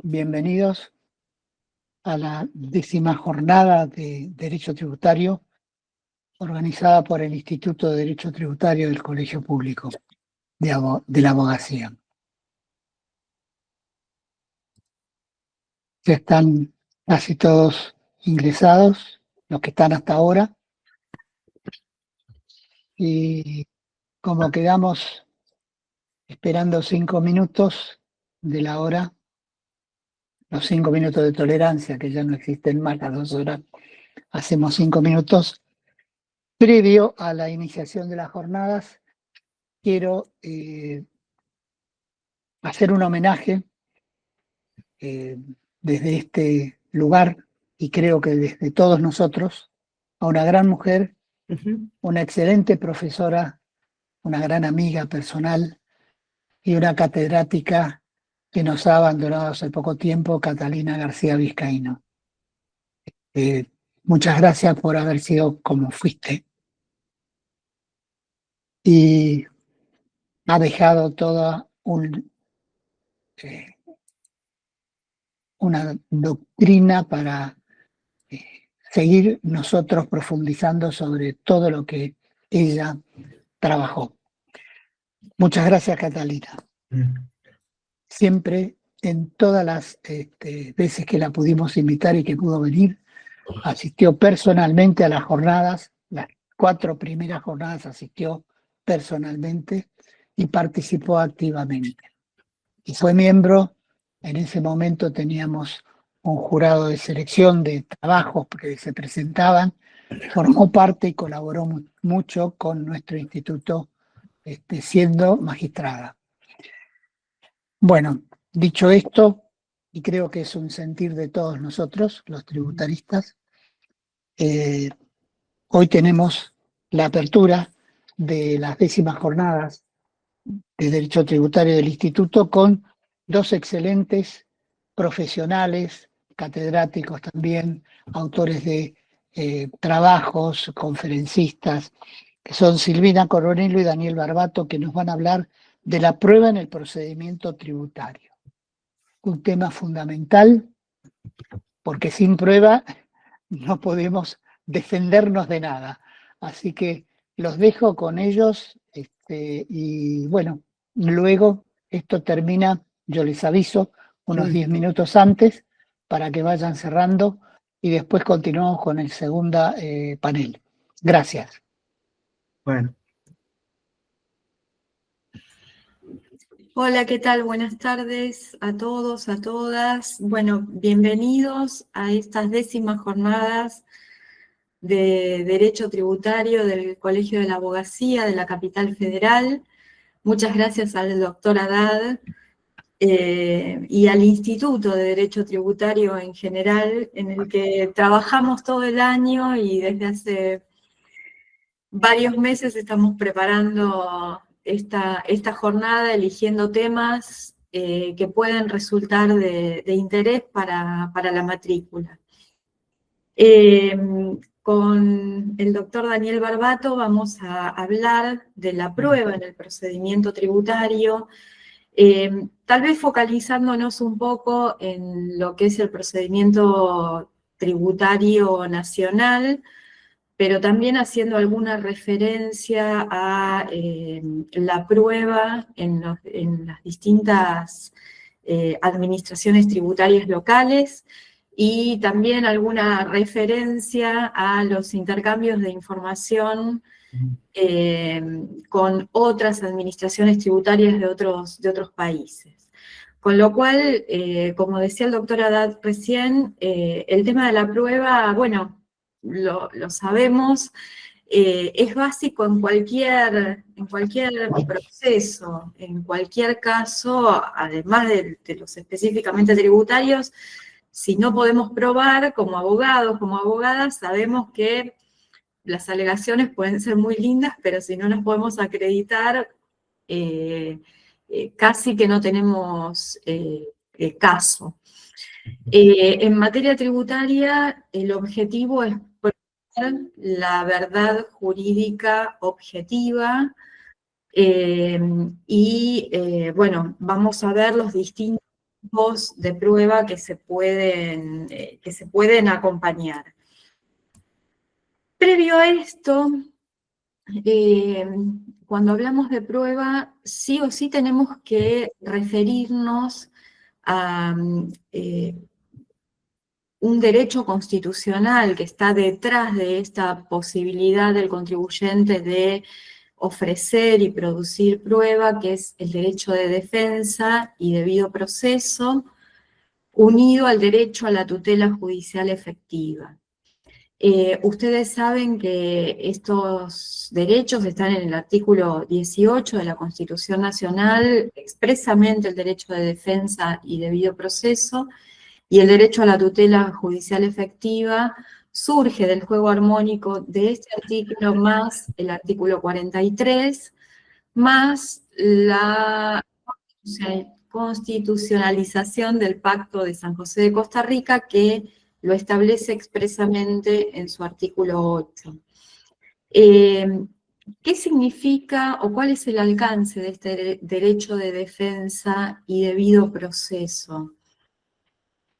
bienvenidos a la 10ª jornada de Derecho Tributario organizada por el Instituto de Derecho Tributario del Colegio Público de la Abogacía. Ya están casi todos ingresados, los que están hasta ahora, y como quedamos esperando 5 minutos de la hora, los 5 minutos de tolerancia, que ya no existen más, las 2 horas, hacemos 5 minutos. Previo a la iniciación de las jornadas, quiero hacer un homenaje desde este lugar, y creo que desde todos nosotros, a una gran mujer, una excelente profesora, una gran amiga personal y una catedrática que nos ha abandonado hace poco tiempo, Catalina García Vizcaíno. Muchas gracias por haber sido como fuiste. Y ha dejado toda una doctrina para seguir nosotros profundizando sobre todo lo que ella trabajó. Muchas gracias, Catalina. Siempre, en todas las veces que la pudimos invitar y que pudo venir, asistió personalmente a las jornadas. Las 4 primeras jornadas asistió personalmente y participó activamente. Y fue miembro, en ese momento teníamos un jurado de selección de trabajos que se presentaban, formó parte y colaboró mucho con nuestro instituto, siendo magistrada. Bueno, dicho esto, y creo que es un sentir de todos nosotros, los tributaristas, hoy tenemos la apertura de las 10ª jornadas de Derecho Tributario del Instituto con 2 excelentes profesionales, catedráticos también, autores de trabajos, conferencistas, que son Silvina Coronelo y Daniel Barbato, que nos van a hablar de la prueba en el procedimiento tributario. Un tema fundamental, porque sin prueba no podemos defendernos de nada. Así que los dejo con ellos, y bueno, luego esto termina, yo les aviso, unos 10 minutos antes para que vayan cerrando y después continuamos con el segundo panel. Gracias. Bueno. Hola, ¿qué tal? Buenas tardes a todos, a todas. Bueno, bienvenidos a estas 10ª jornadas de Derecho Tributario del Colegio de la Abogacía de la Capital Federal. Muchas gracias al doctor Haddad y al Instituto de Derecho Tributario en general, en el que trabajamos todo el año y desde hace varios meses estamos preparando esta jornada, eligiendo temas que pueden resultar de interés para la matrícula. Con el doctor Daniel Barbato vamos a hablar de la prueba en el procedimiento tributario, tal vez focalizándonos un poco en lo que es el procedimiento tributario nacional, pero también haciendo alguna referencia a la prueba en las distintas administraciones tributarias locales, y también alguna referencia a los intercambios de información con otras administraciones tributarias de otros países. Con lo cual, como decía el doctor Haddad recién, el tema de la prueba, bueno, lo sabemos, es básico en cualquier proceso, en cualquier caso, además de los específicamente tributarios. Si no podemos probar como abogados, como abogadas, sabemos que las alegaciones pueden ser muy lindas, pero si no las podemos acreditar, casi que no tenemos caso. En materia tributaria, el objetivo es probar la verdad jurídica objetiva, y bueno, vamos a ver los distintos tipos de prueba que se pueden acompañar. Previo a esto, cuando hablamos de prueba, sí o sí tenemos que referirnos a un derecho constitucional que está detrás de esta posibilidad del contribuyente de ofrecer y producir prueba, que es el derecho de defensa y debido proceso, unido al derecho a la tutela judicial efectiva. Ustedes saben que estos derechos están en el artículo 18 de la Constitución Nacional, expresamente el derecho de defensa y debido proceso, y el derecho a la tutela judicial efectiva surge del juego armónico de este artículo más el artículo 43, más la constitucionalización del Pacto de San José de Costa Rica, que lo establece expresamente en su artículo 8. ¿Qué significa o cuál es el alcance de este derecho de defensa y debido proceso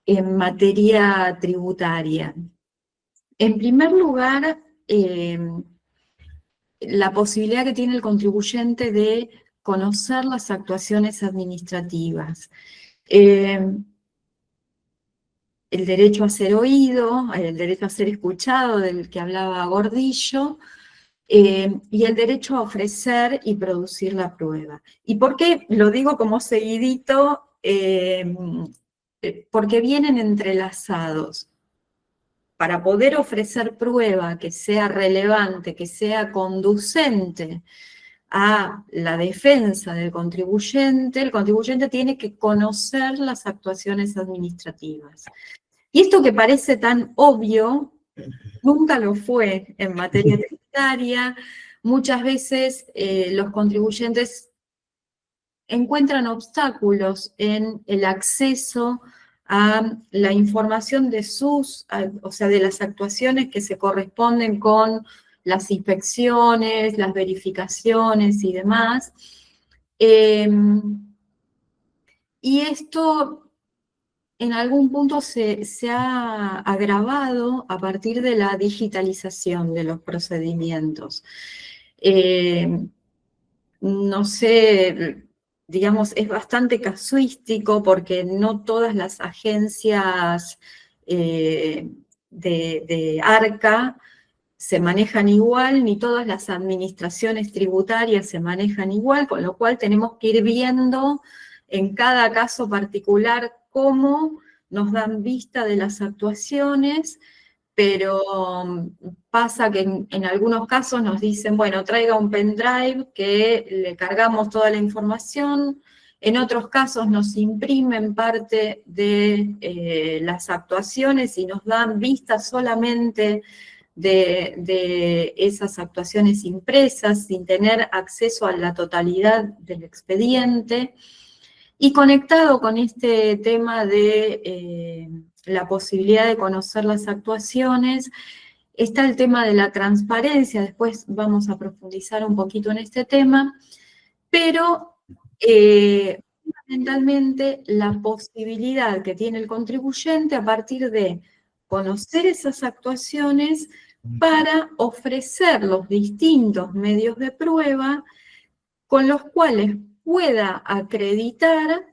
en materia tributaria? En primer lugar, la posibilidad que tiene el contribuyente de conocer las actuaciones administrativas. El derecho a ser oído, el derecho a ser escuchado, del que hablaba Gordillo, y el derecho a ofrecer y producir la prueba. ¿Y por qué lo digo como seguidito? Porque vienen entrelazados. Para poder ofrecer prueba que sea relevante, que sea conducente a la defensa del contribuyente, el contribuyente tiene que conocer las actuaciones administrativas. Y esto que parece tan obvio, nunca lo fue en materia tributaria. Muchas veces los contribuyentes encuentran obstáculos en el acceso a la información de de las actuaciones que se corresponden con las inspecciones, las verificaciones y demás. Y esto en algún punto se ha agravado a partir de la digitalización de los procedimientos. No sé, digamos, es bastante casuístico porque no todas las agencias de ARCA se manejan igual, ni todas las administraciones tributarias se manejan igual, con lo cual tenemos que ir viendo en cada caso particular cómo nos dan vista de las actuaciones, pero pasa que en algunos casos nos dicen, bueno, traiga un pendrive que le cargamos toda la información. En otros casos nos imprimen parte de las actuaciones y nos dan vista solamente de esas actuaciones impresas sin tener acceso a la totalidad del expediente. Y conectado con este tema de la posibilidad de conocer las actuaciones, está el tema de la transparencia, después vamos a profundizar un poquito en este tema, pero fundamentalmente la posibilidad que tiene el contribuyente a partir de conocer esas actuaciones para ofrecer los distintos medios de prueba con los cuales pueda acreditar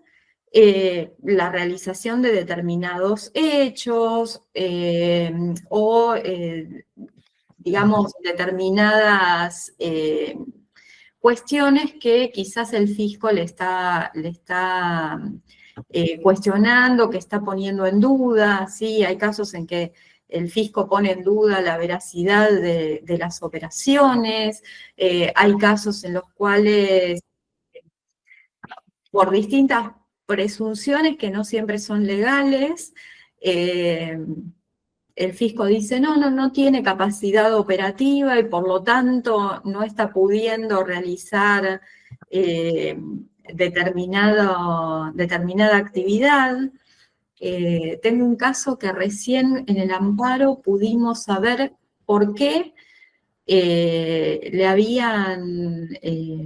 la realización de determinados hechos digamos, determinadas cuestiones que quizás el fisco le está cuestionando, que está poniendo en duda, ¿sí? Hay casos en que el fisco pone en duda la veracidad de las operaciones, hay casos en los cuales, por distintas presunciones que no siempre son legales, el fisco dice, no tiene capacidad operativa y por lo tanto no está pudiendo realizar determinada actividad. Tengo un caso que recién en el amparo pudimos saber por qué le habían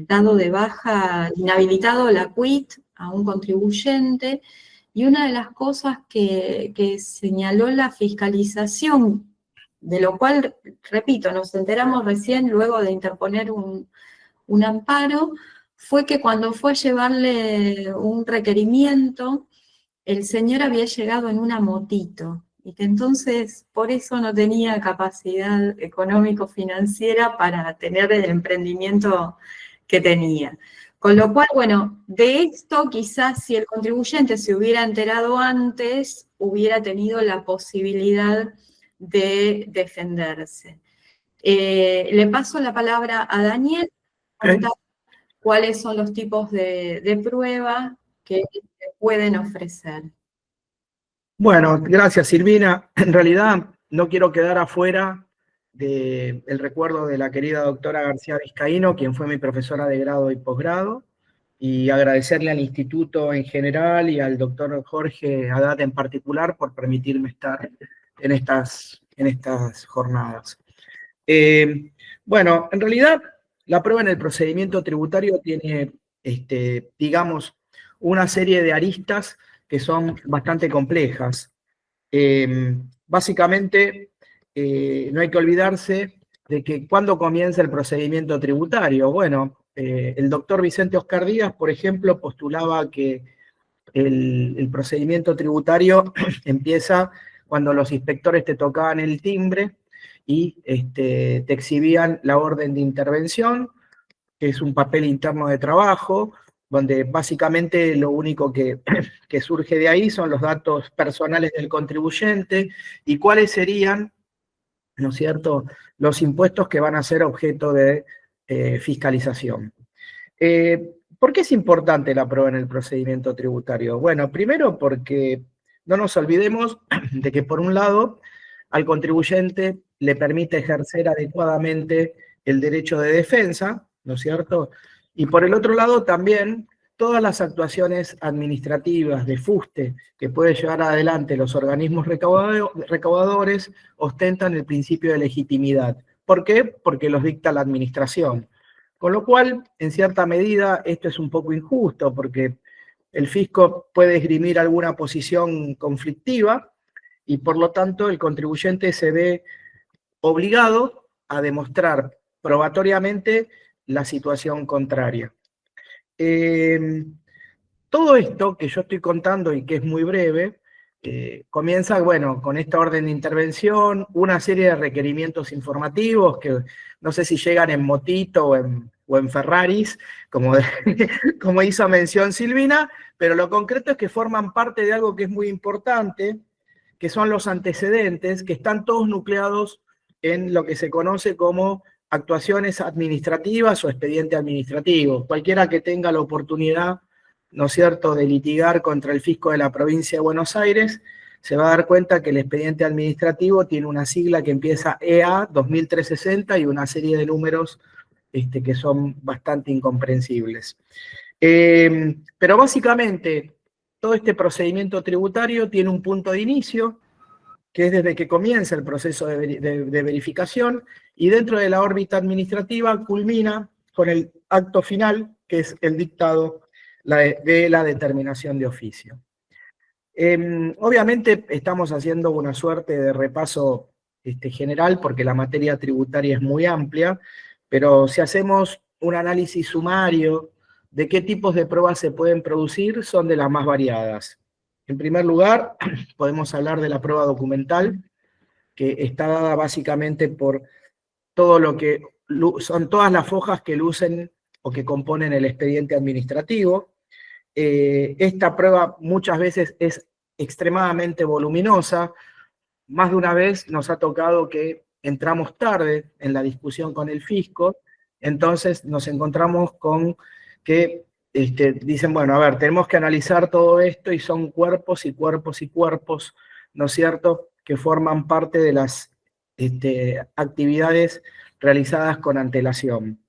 dado de baja, inhabilitado la quit a un contribuyente, Y una de las cosas que señaló la fiscalización, de lo cual, repito, nos enteramos recién luego de interponer un amparo, fue que cuando fue a llevarle un requerimiento, el señor había llegado en una motito, y que entonces por eso no tenía capacidad económico-financiera para tener el emprendimiento que tenía. Con lo cual, bueno, de esto quizás si el contribuyente se hubiera enterado antes, hubiera tenido la posibilidad de defenderse. Le paso la palabra a Daniel para contar cuáles son los tipos de prueba que se pueden ofrecer. Bueno, gracias Silvina. En realidad no quiero quedar afuera del recuerdo de la querida doctora García Vizcaíno, quien fue mi profesora de grado y posgrado, y agradecerle al instituto en general y al doctor Jorge Haddad en particular por permitirme estar en estas jornadas. Bueno, en realidad la prueba en el procedimiento tributario tiene, digamos, una serie de aristas que son bastante complejas. Básicamente, no hay que olvidarse de que cuando comienza el procedimiento tributario. Bueno, el doctor Vicente Oscar Díaz, por ejemplo, postulaba que el procedimiento tributario empieza cuando los inspectores te tocaban el timbre y te exhibían la orden de intervención, que es un papel interno de trabajo, donde básicamente lo único que surge de ahí son los datos personales del contribuyente y cuáles serían, ¿no es cierto?, los impuestos que van a ser objeto de fiscalización. ¿Por qué es importante la prueba en el procedimiento tributario? Bueno, primero porque no nos olvidemos de que, por un lado, al contribuyente le permite ejercer adecuadamente el derecho de defensa, ¿no es cierto? Y por el otro lado también todas las actuaciones administrativas de fuste que pueden llevar adelante los organismos recaudadores ostentan el principio de legitimidad. ¿Por qué? Porque los dicta la administración. Con lo cual, en cierta medida, esto es un poco injusto, porque el fisco puede esgrimir alguna posición conflictiva y por lo tanto el contribuyente se ve obligado a demostrar probatoriamente la situación contraria. Todo esto que yo estoy contando y que es muy breve, comienza, bueno, con esta orden de intervención, una serie de requerimientos informativos que no sé si llegan en motito o en Ferraris, como hizo mención Silvina, pero lo concreto es que forman parte de algo que es muy importante, que son los antecedentes, que están todos nucleados en lo que se conoce como actuaciones administrativas o expediente administrativo. Cualquiera que tenga la oportunidad, ¿no es cierto?, de litigar contra el fisco de la provincia de Buenos Aires, se va a dar cuenta que el expediente administrativo tiene una sigla que empieza EA 2360 y una serie de números que son bastante incomprensibles. Pero básicamente, todo este procedimiento tributario tiene un punto de inicio, que es desde que comienza el proceso de verificación, y dentro de la órbita administrativa culmina con el acto final, que es el dictado de la determinación de oficio. Obviamente estamos haciendo una suerte de repaso general, porque la materia tributaria es muy amplia, pero si hacemos un análisis sumario de qué tipos de pruebas se pueden producir, son de las más variadas. En primer lugar, podemos hablar de la prueba documental, que está dada básicamente por todo lo que son todas las fojas que lucen o que componen el expediente administrativo. Esta prueba muchas veces es extremadamente voluminosa. Más de una vez nos ha tocado que entramos tarde en la discusión con el fisco, entonces nos encontramos con que dicen, bueno, a ver, tenemos que analizar todo esto y son cuerpos y cuerpos y cuerpos, ¿no es cierto?, que forman parte de las actividades realizadas con antelación.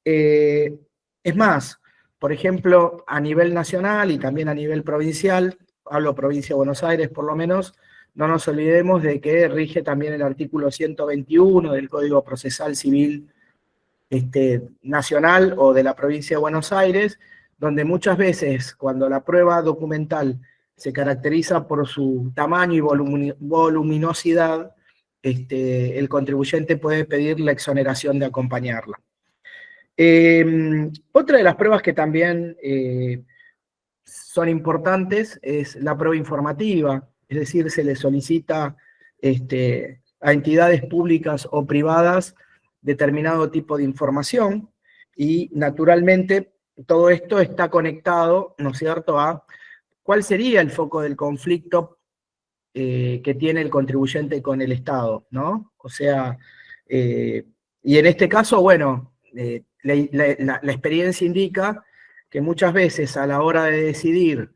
Es más, por ejemplo, a nivel nacional y también a nivel provincial, hablo provincia de Buenos Aires por lo menos, no nos olvidemos de que rige también el artículo 121 del Código Procesal Civil nacional o de la provincia de Buenos Aires, donde muchas veces cuando la prueba documental se caracteriza por su tamaño y voluminosidad, el contribuyente puede pedir la exoneración de acompañarla. Otra de las pruebas que también son importantes es la prueba informativa, es decir, se le solicita a entidades públicas o privadas determinado tipo de información y naturalmente todo esto está conectado, ¿no es cierto?, a cuál sería el foco del conflicto que tiene el contribuyente con el Estado, ¿no? O sea, y en este caso, bueno, la experiencia indica que muchas veces a la hora de decidir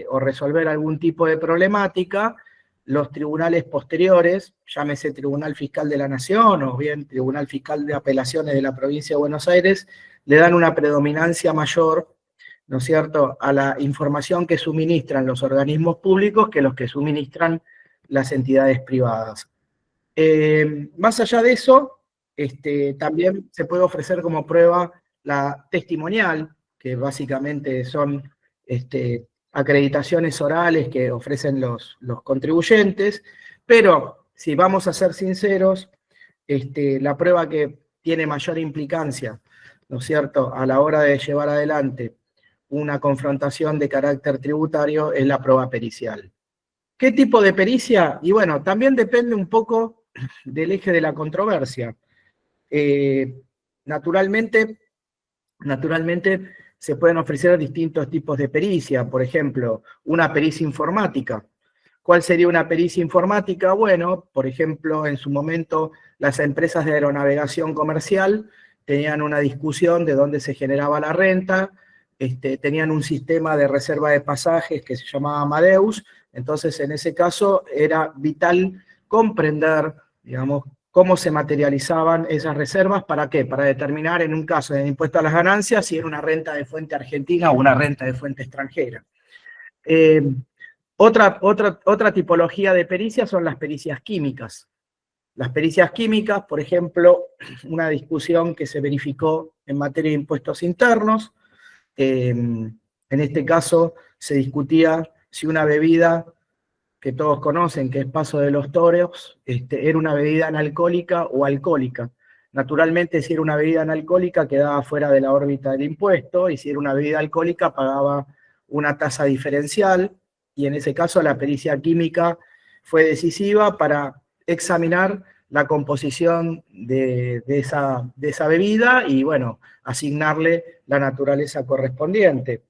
o resolver algún tipo de problemática, los tribunales posteriores, llámese Tribunal Fiscal de la Nación o bien Tribunal Fiscal de Apelaciones de la Provincia de Buenos Aires, le dan una predominancia mayor, ¿no es cierto?, a la información que suministran los organismos públicos que los que suministran las entidades privadas. Más allá de eso, también se puede ofrecer como prueba la testimonial, que básicamente son acreditaciones orales que ofrecen los contribuyentes, pero si vamos a ser sinceros, la prueba que tiene mayor implicancia, ¿no es cierto?, a la hora de llevar adelante una confrontación de carácter tributario es la prueba pericial. ¿Qué tipo de pericia? Y bueno, también depende un poco del eje de la controversia. Naturalmente se pueden ofrecer distintos tipos de pericia, por ejemplo, una pericia informática. ¿Cuál sería una pericia informática? Bueno, por ejemplo, en su momento las empresas de aeronavegación comercial tenían una discusión de dónde se generaba la renta, tenían un sistema de reserva de pasajes que se llamaba Amadeus, entonces en ese caso era vital comprender, digamos, cómo se materializaban esas reservas, ¿para qué? Para determinar en un caso de impuesto a las ganancias si era una renta de fuente argentina o una renta de fuente extranjera. Otra tipología de pericias son las pericias químicas. Las pericias químicas, por ejemplo, una discusión que se verificó en materia de impuestos internos, en este caso se discutía si una bebida que todos conocen, que es Paso de los Toros, era una bebida analcohólica o alcohólica. Naturalmente, si era una bebida analcohólica, quedaba fuera de la órbita del impuesto, y si era una bebida alcohólica, pagaba una tasa diferencial, y en ese caso la pericia química fue decisiva para examinar la composición de esa bebida y, bueno, asignarle la naturaleza correspondiente.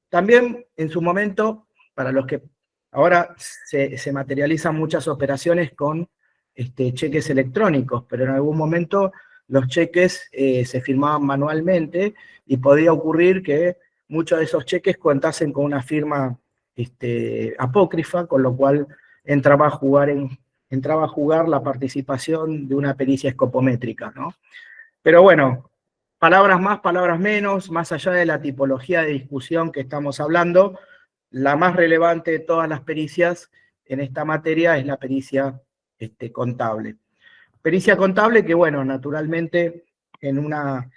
También, en su momento, para los que ahora se materializan muchas operaciones con cheques electrónicos, pero en algún momento los cheques se firmaban manualmente y podía ocurrir que muchos de esos cheques contasen con una firma apócrifa, con lo cual entraba a jugar la participación de una pericia escopométrica, ¿no? Pero bueno, palabras más, palabras menos, más allá de la tipología de discusión que estamos hablando, la más relevante de todas las pericias en esta materia es la pericia contable. Pericia contable que, bueno, naturalmente en una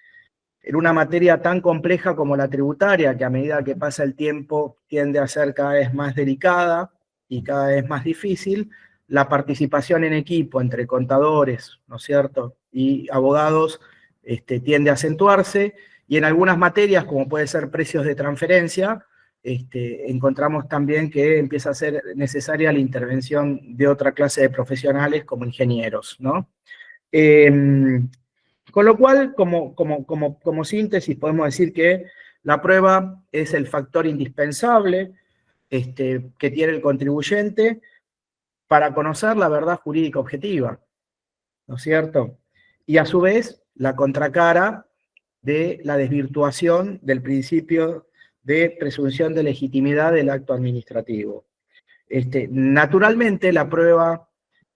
materia tan compleja como la tributaria, que a medida que pasa el tiempo tiende a ser cada vez más delicada y cada vez más difícil, la participación en equipo entre contadores, ¿no es cierto?, y abogados tiende a acentuarse, y en algunas materias, como puede ser precios de transferencia, encontramos también que empieza a ser necesaria la intervención de otra clase de profesionales como ingenieros, ¿no? Con lo cual, como síntesis, podemos decir que la prueba es el factor indispensable que tiene el contribuyente para conocer la verdad jurídica objetiva, ¿no es cierto? Y a su vez, la contracara de la desvirtuación del principio de presunción de legitimidad del acto administrativo. Naturalmente, la prueba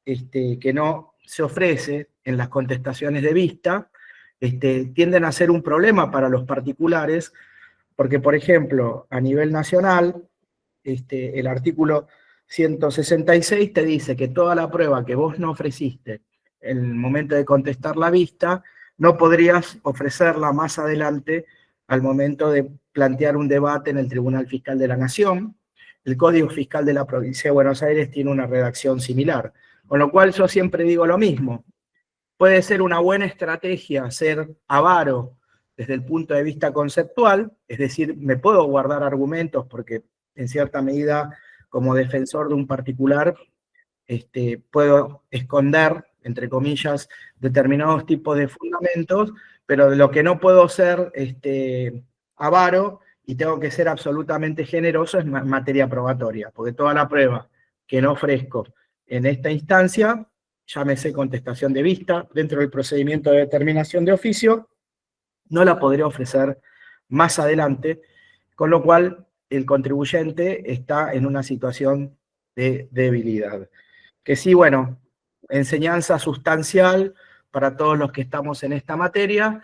que no se ofrece en las contestaciones de vista tienden a ser un problema para los particulares, porque, por ejemplo, a nivel nacional, el artículo 166 te dice que toda la prueba que vos no ofreciste en el momento de contestar la vista, no podrías ofrecerla más adelante al momento de plantear un debate en el Tribunal Fiscal de la Nación. el Código Fiscal de la Provincia de Buenos Aires tiene una redacción similar. Con lo cual yo siempre digo lo mismo. Puede ser una buena estrategia ser avaro desde el punto de vista conceptual, es decir, me puedo guardar argumentos porque en cierta medida, como defensor de un particular, puedo esconder, entre comillas, determinados tipos de fundamentos, pero de lo que no puedo ser avaro y tengo que ser absolutamente generoso es materia probatoria, porque toda la prueba que no ofrezco en esta instancia, llámese contestación de vista, dentro del procedimiento de determinación de oficio, no la podré ofrecer más adelante, con lo cual el contribuyente está en una situación de debilidad. Que sí, bueno, enseñanza sustancial para todos los que estamos en esta materia,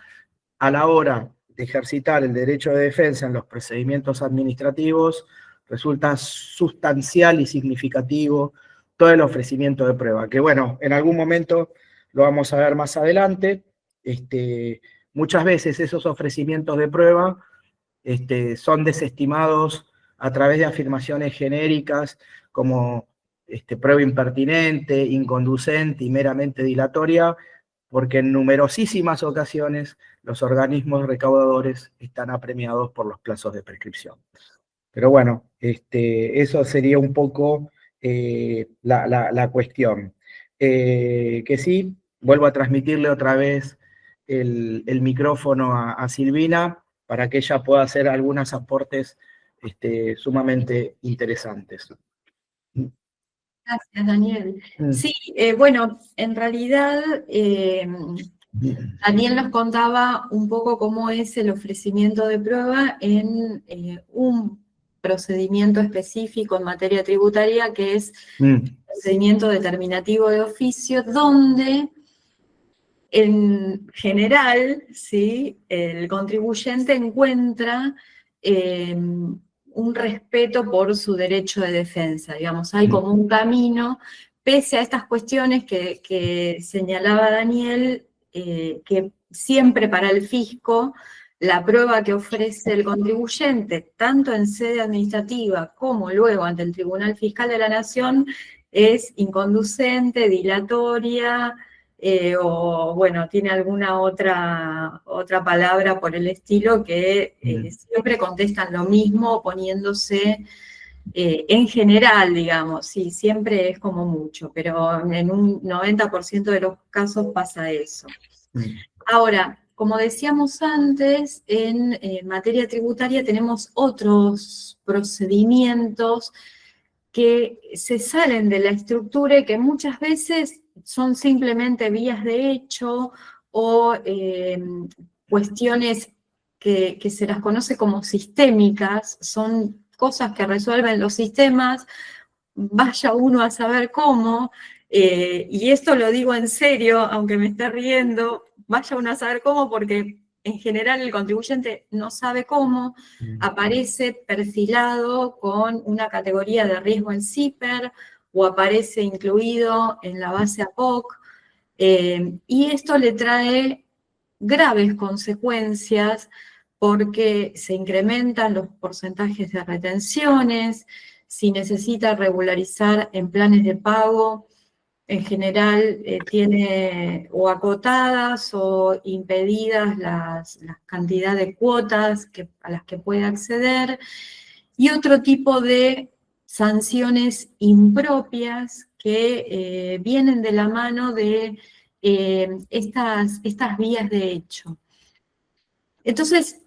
a la hora de ejercitar el derecho de defensa en los procedimientos administrativos, resulta sustancial y significativo todo el ofrecimiento de prueba, que bueno, en algún momento lo vamos a ver más adelante. Muchas veces esos ofrecimientos de prueba son desestimados a través de afirmaciones genéricas como prueba impertinente, inconducente y meramente dilatoria, porque en numerosísimas ocasiones los organismos recaudadores están apremiados por los plazos de prescripción. Pero bueno, eso sería un poco la cuestión. Que sí, vuelvo a transmitirle otra vez el micrófono a Silvina para que ella pueda hacer algunos aportes sumamente interesantes. Gracias, Daniel. Sí, bueno, en realidad Daniel nos contaba un poco cómo es el ofrecimiento de prueba en un procedimiento específico en materia tributaria, que es el procedimiento determinativo de oficio, donde en general, ¿sí?, el contribuyente encuentra un respeto por su derecho de defensa, digamos, hay como un camino, pese a estas cuestiones que señalaba Daniel, que siempre para el fisco la prueba que ofrece el contribuyente, tanto en sede administrativa como luego ante el Tribunal Fiscal de la Nación, es inconducente, dilatoria, o bueno, tiene alguna otra palabra por el estilo que siempre contestan lo mismo, poniéndose en general, digamos, sí, siempre es como mucho, pero en un 90% de los casos pasa eso. Ahora, como decíamos antes, en materia tributaria tenemos otros procedimientos que se salen de la estructura y que muchas veces son simplemente vías de hecho o cuestiones que se las conoce como sistémicas, son cosas que resuelven los sistemas, vaya uno a saber cómo, y esto lo digo en serio, aunque me esté riendo, vaya uno a saber cómo porque en general el contribuyente no sabe cómo, aparece perfilado con una categoría de riesgo en CIPER o aparece incluido en la base APOC, y esto le trae graves consecuencias porque se incrementan los porcentajes de retenciones, si necesita regularizar en planes de pago, en general tiene o acotadas o impedidas las cantidades de cuotas a las que puede acceder, y otro tipo de sanciones impropias que vienen de la mano de estas vías de hecho. Entonces,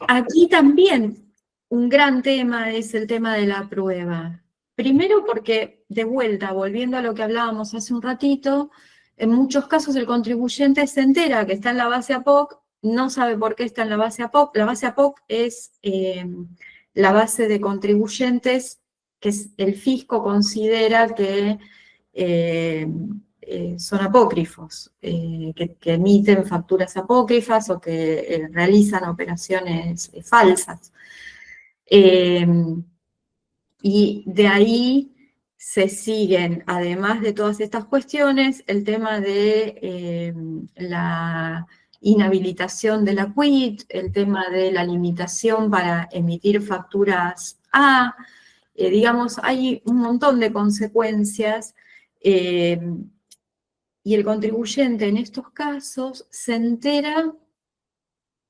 aquí también un gran tema es el tema de la prueba. Primero porque, de vuelta, volviendo a lo que hablábamos hace un ratito, en muchos casos el contribuyente se entera que está en la base APOC, no sabe por qué está en la base APOC. La base APOC es la base de contribuyentes que el fisco considera que son apócrifos, que emiten facturas apócrifas o que realizan operaciones falsas. Y de ahí se siguen, además de todas estas cuestiones, el tema de la inhabilitación de la QUIT, el tema de la limitación para emitir facturas A, digamos, hay un montón de consecuencias y el contribuyente en estos casos se entera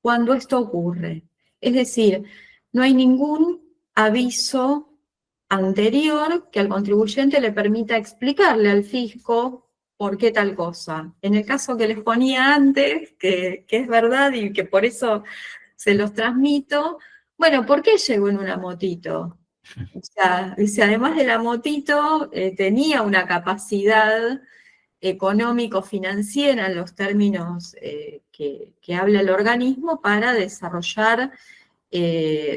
cuando esto ocurre. Es decir, no hay ningún aviso anterior que al contribuyente le permita explicarle al fisco por qué tal cosa. En el caso que les ponía antes, que es verdad y que por eso se los transmito, bueno, ¿por qué llegó en una motito? O sea, dice, además de la motito, tenía una capacidad económico-financiera en los términos que habla el organismo para desarrollar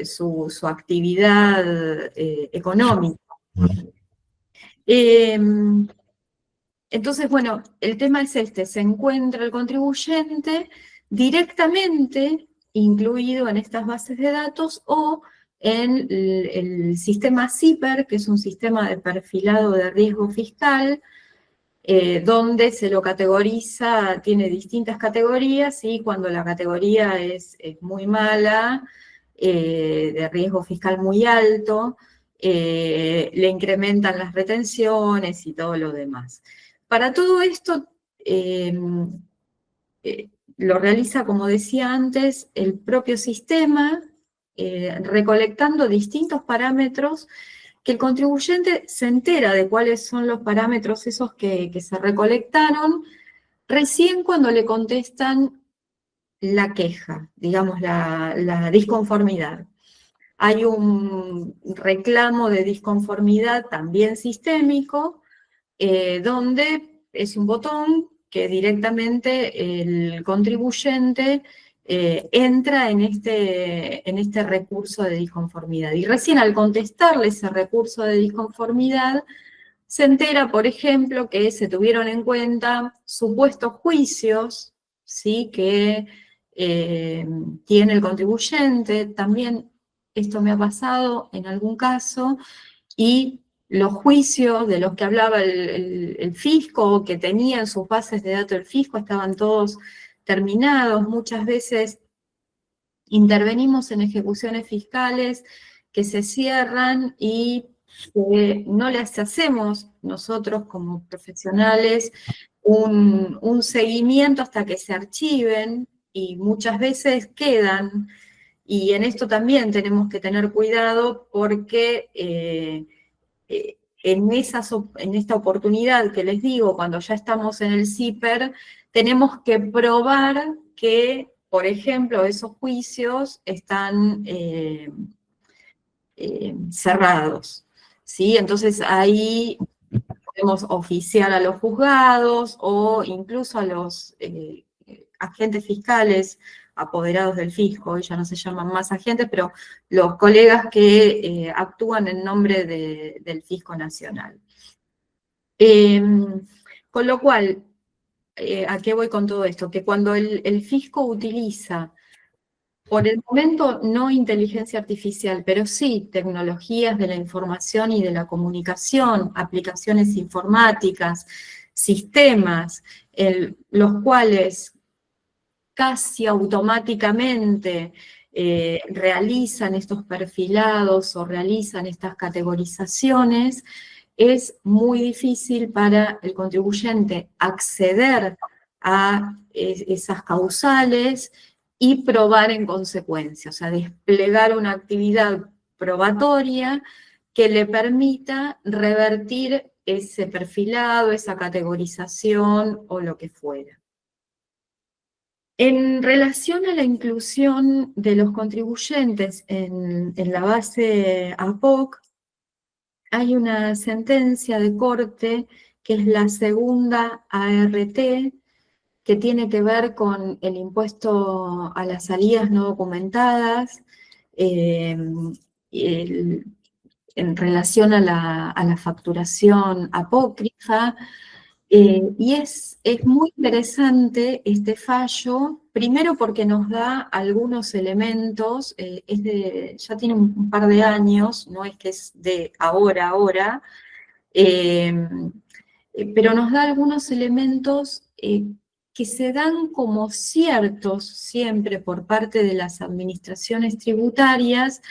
su actividad económica. Entonces, bueno, el tema es este, se encuentra el contribuyente directamente incluido en estas bases de datos o en el sistema CIPER, que es un sistema de perfilado de riesgo fiscal, donde se lo categoriza, tiene distintas categorías, y cuando la categoría es muy mala, de riesgo fiscal muy alto, le incrementan las retenciones y todo lo demás. Para todo esto, lo realiza, como decía antes, el propio sistema, recolectando distintos parámetros que el contribuyente se entera de cuáles son los parámetros esos que se recolectaron recién cuando le contestan la queja, digamos, la disconformidad. Hay un reclamo de disconformidad también sistémico, donde es un botón que directamente el contribuyente entra en este recurso de disconformidad. Y recién al contestarle ese recurso de disconformidad, se entera, por ejemplo, que se tuvieron en cuenta supuestos juicios, ¿sí?, que tiene el contribuyente. También esto me ha pasado en algún caso, y los juicios de los que hablaba el fisco, que tenía en sus bases de datos el fisco, estaban todos terminados. Muchas veces intervenimos en ejecuciones fiscales que se cierran y no les hacemos nosotros como profesionales un seguimiento hasta que se archiven, y muchas veces quedan. Y en esto también tenemos que tener cuidado porque en esta oportunidad que les digo, cuando ya estamos en el CIPER, tenemos que probar que, por ejemplo, esos juicios están cerrados, ¿sí? Entonces ahí podemos oficiar a los juzgados o incluso a los agentes fiscales apoderados del fisco. Hoy ya no se llaman más agentes, pero los colegas que actúan en nombre del fisco nacional. Con lo cual, ¿a qué voy con todo esto? Que cuando el fisco utiliza, por el momento, no inteligencia artificial, pero sí tecnologías de la información y de la comunicación, aplicaciones informáticas, sistemas, los cuales casi automáticamente realizan estos perfilados o realizan estas categorizaciones, es muy difícil para el contribuyente acceder a esas causales y probar en consecuencia, o sea, desplegar una actividad probatoria que le permita revertir ese perfilado, esa categorización o lo que fuera. En relación a la inclusión de los contribuyentes en la base APOC, hay una sentencia de corte que es la segunda ART, que tiene que ver con el impuesto a las salidas no documentadas, en relación a la facturación apócrifa. Y es muy interesante este fallo, primero porque nos da algunos elementos, ya tiene un par de años, no es que es de ahora, pero nos da algunos elementos que se dan como ciertos siempre por parte de las administraciones tributarias,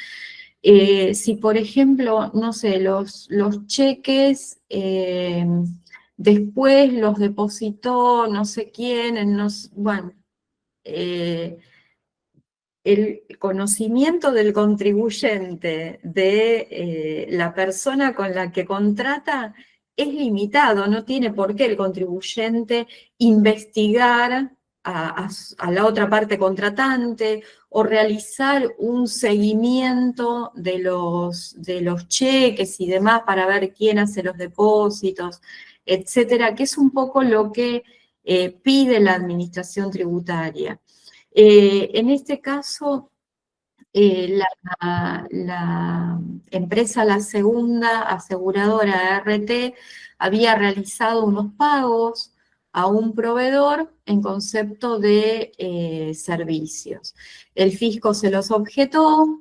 Si, por ejemplo, no sé, los cheques después los depositó no sé quién, bueno, el conocimiento del contribuyente de la persona con la que contrata es limitado, no tiene por qué el contribuyente investigar a la otra parte contratante o realizar un seguimiento de los cheques y demás para ver quién hace los depósitos, etcétera, que es un poco lo que pide la administración tributaria. En este caso, la empresa La Segunda Aseguradora RT había realizado unos pagos a un proveedor en concepto de servicios. El fisco se los objetó,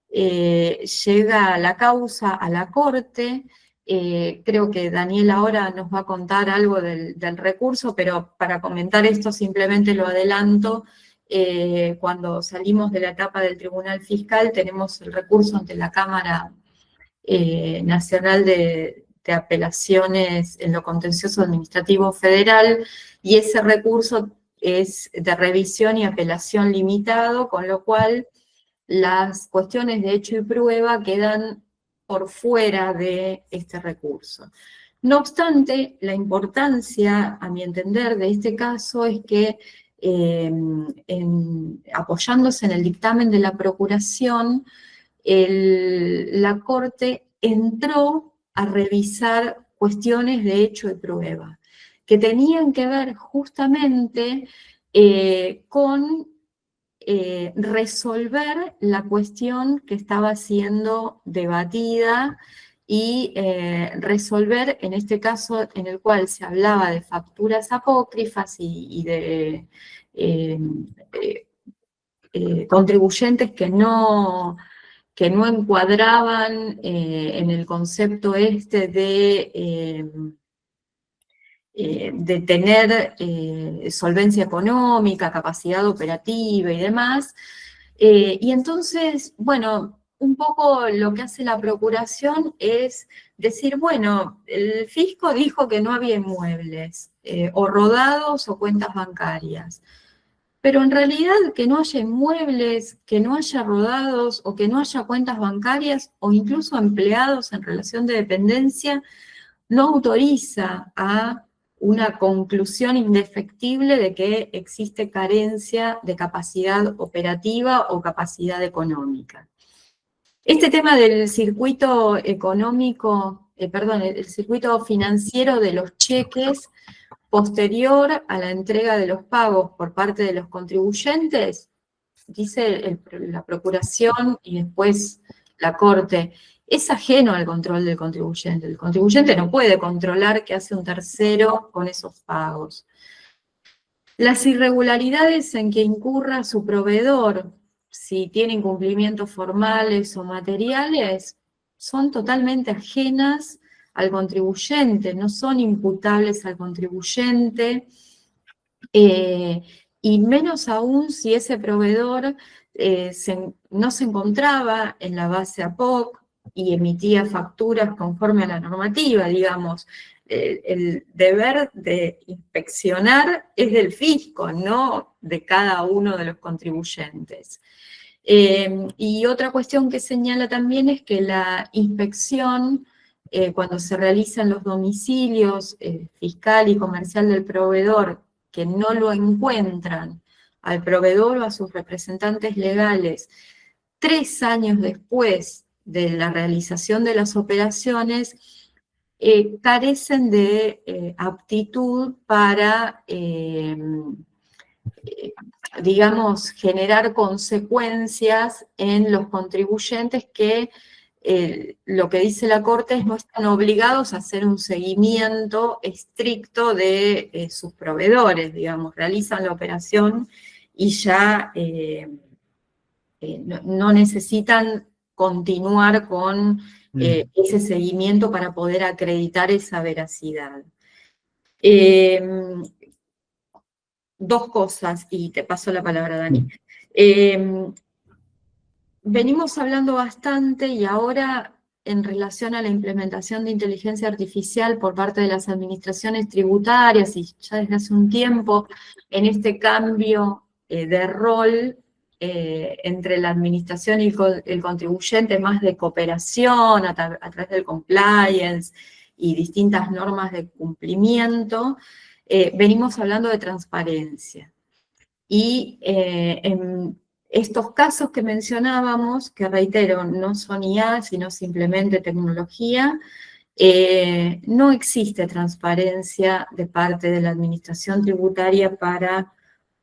llega la causa a la corte. Creo que Daniel ahora nos va a contar algo del recurso, pero para comentar esto simplemente lo adelanto. Cuando salimos de la etapa del Tribunal Fiscal tenemos el recurso ante la Cámara Nacional de Apelaciones en lo Contencioso Administrativo Federal, y ese recurso es de revisión y apelación limitado, con lo cual las cuestiones de hecho y prueba quedan por fuera de este recurso. No obstante, la importancia, a mi entender, de este caso es que apoyándose en el dictamen de la Procuración, la Corte entró a revisar cuestiones de hecho y prueba, que tenían que ver justamente con resolver la cuestión que estaba siendo debatida y resolver, en este caso en el cual se hablaba de facturas apócrifas y de contribuyentes que no encuadraban en el concepto este de tener solvencia económica, capacidad operativa y demás. Y entonces, bueno, un poco lo que hace la Procuración es decir, bueno, el fisco dijo que no había inmuebles, o rodados o cuentas bancarias. Pero en realidad que no haya inmuebles, que no haya rodados o que no haya cuentas bancarias o incluso empleados en relación de dependencia no autoriza a una conclusión indefectible de que existe carencia de capacidad operativa o capacidad económica. Este tema del circuito económico, el circuito financiero de los cheques posterior a la entrega de los pagos por parte de los contribuyentes, dice la Procuración y después la Corte, es ajeno al control del contribuyente. El contribuyente no puede controlar qué hace un tercero con esos pagos. Las irregularidades en que incurra su proveedor, si tiene incumplimientos formales o materiales, son totalmente ajenas al contribuyente, no son imputables al contribuyente, y menos aún si ese proveedor no se encontraba en la base APOC y emitía facturas conforme a la normativa, digamos. El deber de inspeccionar es del fisco, no de cada uno de los contribuyentes. Y otra cuestión que señala también es que la inspección, cuando se realiza en los domicilios fiscal y comercial del proveedor, que no lo encuentran al proveedor o a sus representantes legales 3 años después de la realización de las operaciones, carecen de aptitud para, digamos, generar consecuencias en los contribuyentes que lo que dice la Corte es no están obligados a hacer un seguimiento estricto de sus proveedores, digamos, realizan la operación y ya no necesitan continuar con ese seguimiento para poder acreditar esa veracidad. Dos cosas, y te paso la palabra, Dani. venimos hablando bastante y ahora en relación a la implementación de inteligencia artificial por parte de las administraciones tributarias y ya desde hace un tiempo en este cambio de rol entre la administración y el contribuyente, más de cooperación a través del compliance y distintas normas de cumplimiento, venimos hablando de transparencia. Y en estos casos que mencionábamos, que reitero, no son IA, sino simplemente tecnología, no existe transparencia de parte de la administración tributaria para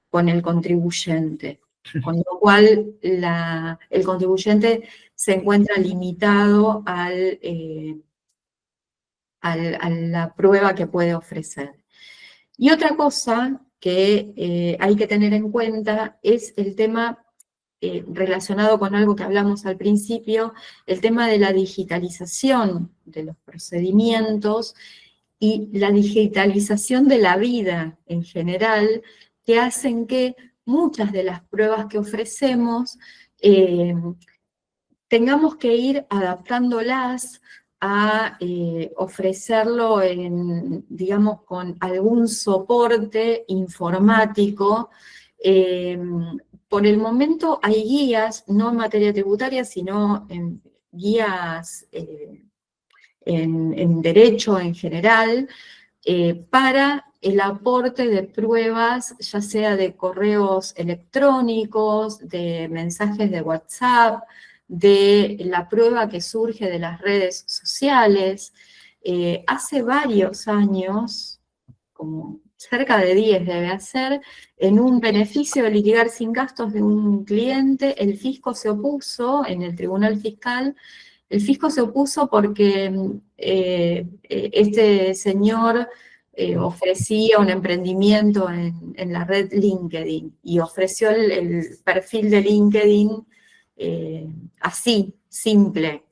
con el contribuyente, con lo cual el contribuyente se encuentra limitado a la prueba que puede ofrecer. Y otra cosa que hay que tener en cuenta es el tema relacionado con algo que hablamos al principio, el tema de la digitalización de los procedimientos y la digitalización de la vida en general, que hacen que muchas de las pruebas que ofrecemos tengamos que ir adaptándolas a ofrecerlo digamos, con algún soporte informático. Por el momento hay guías, no en materia tributaria, sino en guías en derecho en general, para el aporte de pruebas, ya sea de correos electrónicos, de mensajes de WhatsApp, de la prueba que surge de las redes sociales. Hace varios años, como cerca de 10 debe hacer, en un beneficio de litigar sin gastos de un cliente, el fisco se opuso en el tribunal fiscal. El fisco se opuso porque este señor ofrecía un emprendimiento en la red LinkedIn y ofreció el perfil de LinkedIn así, simple.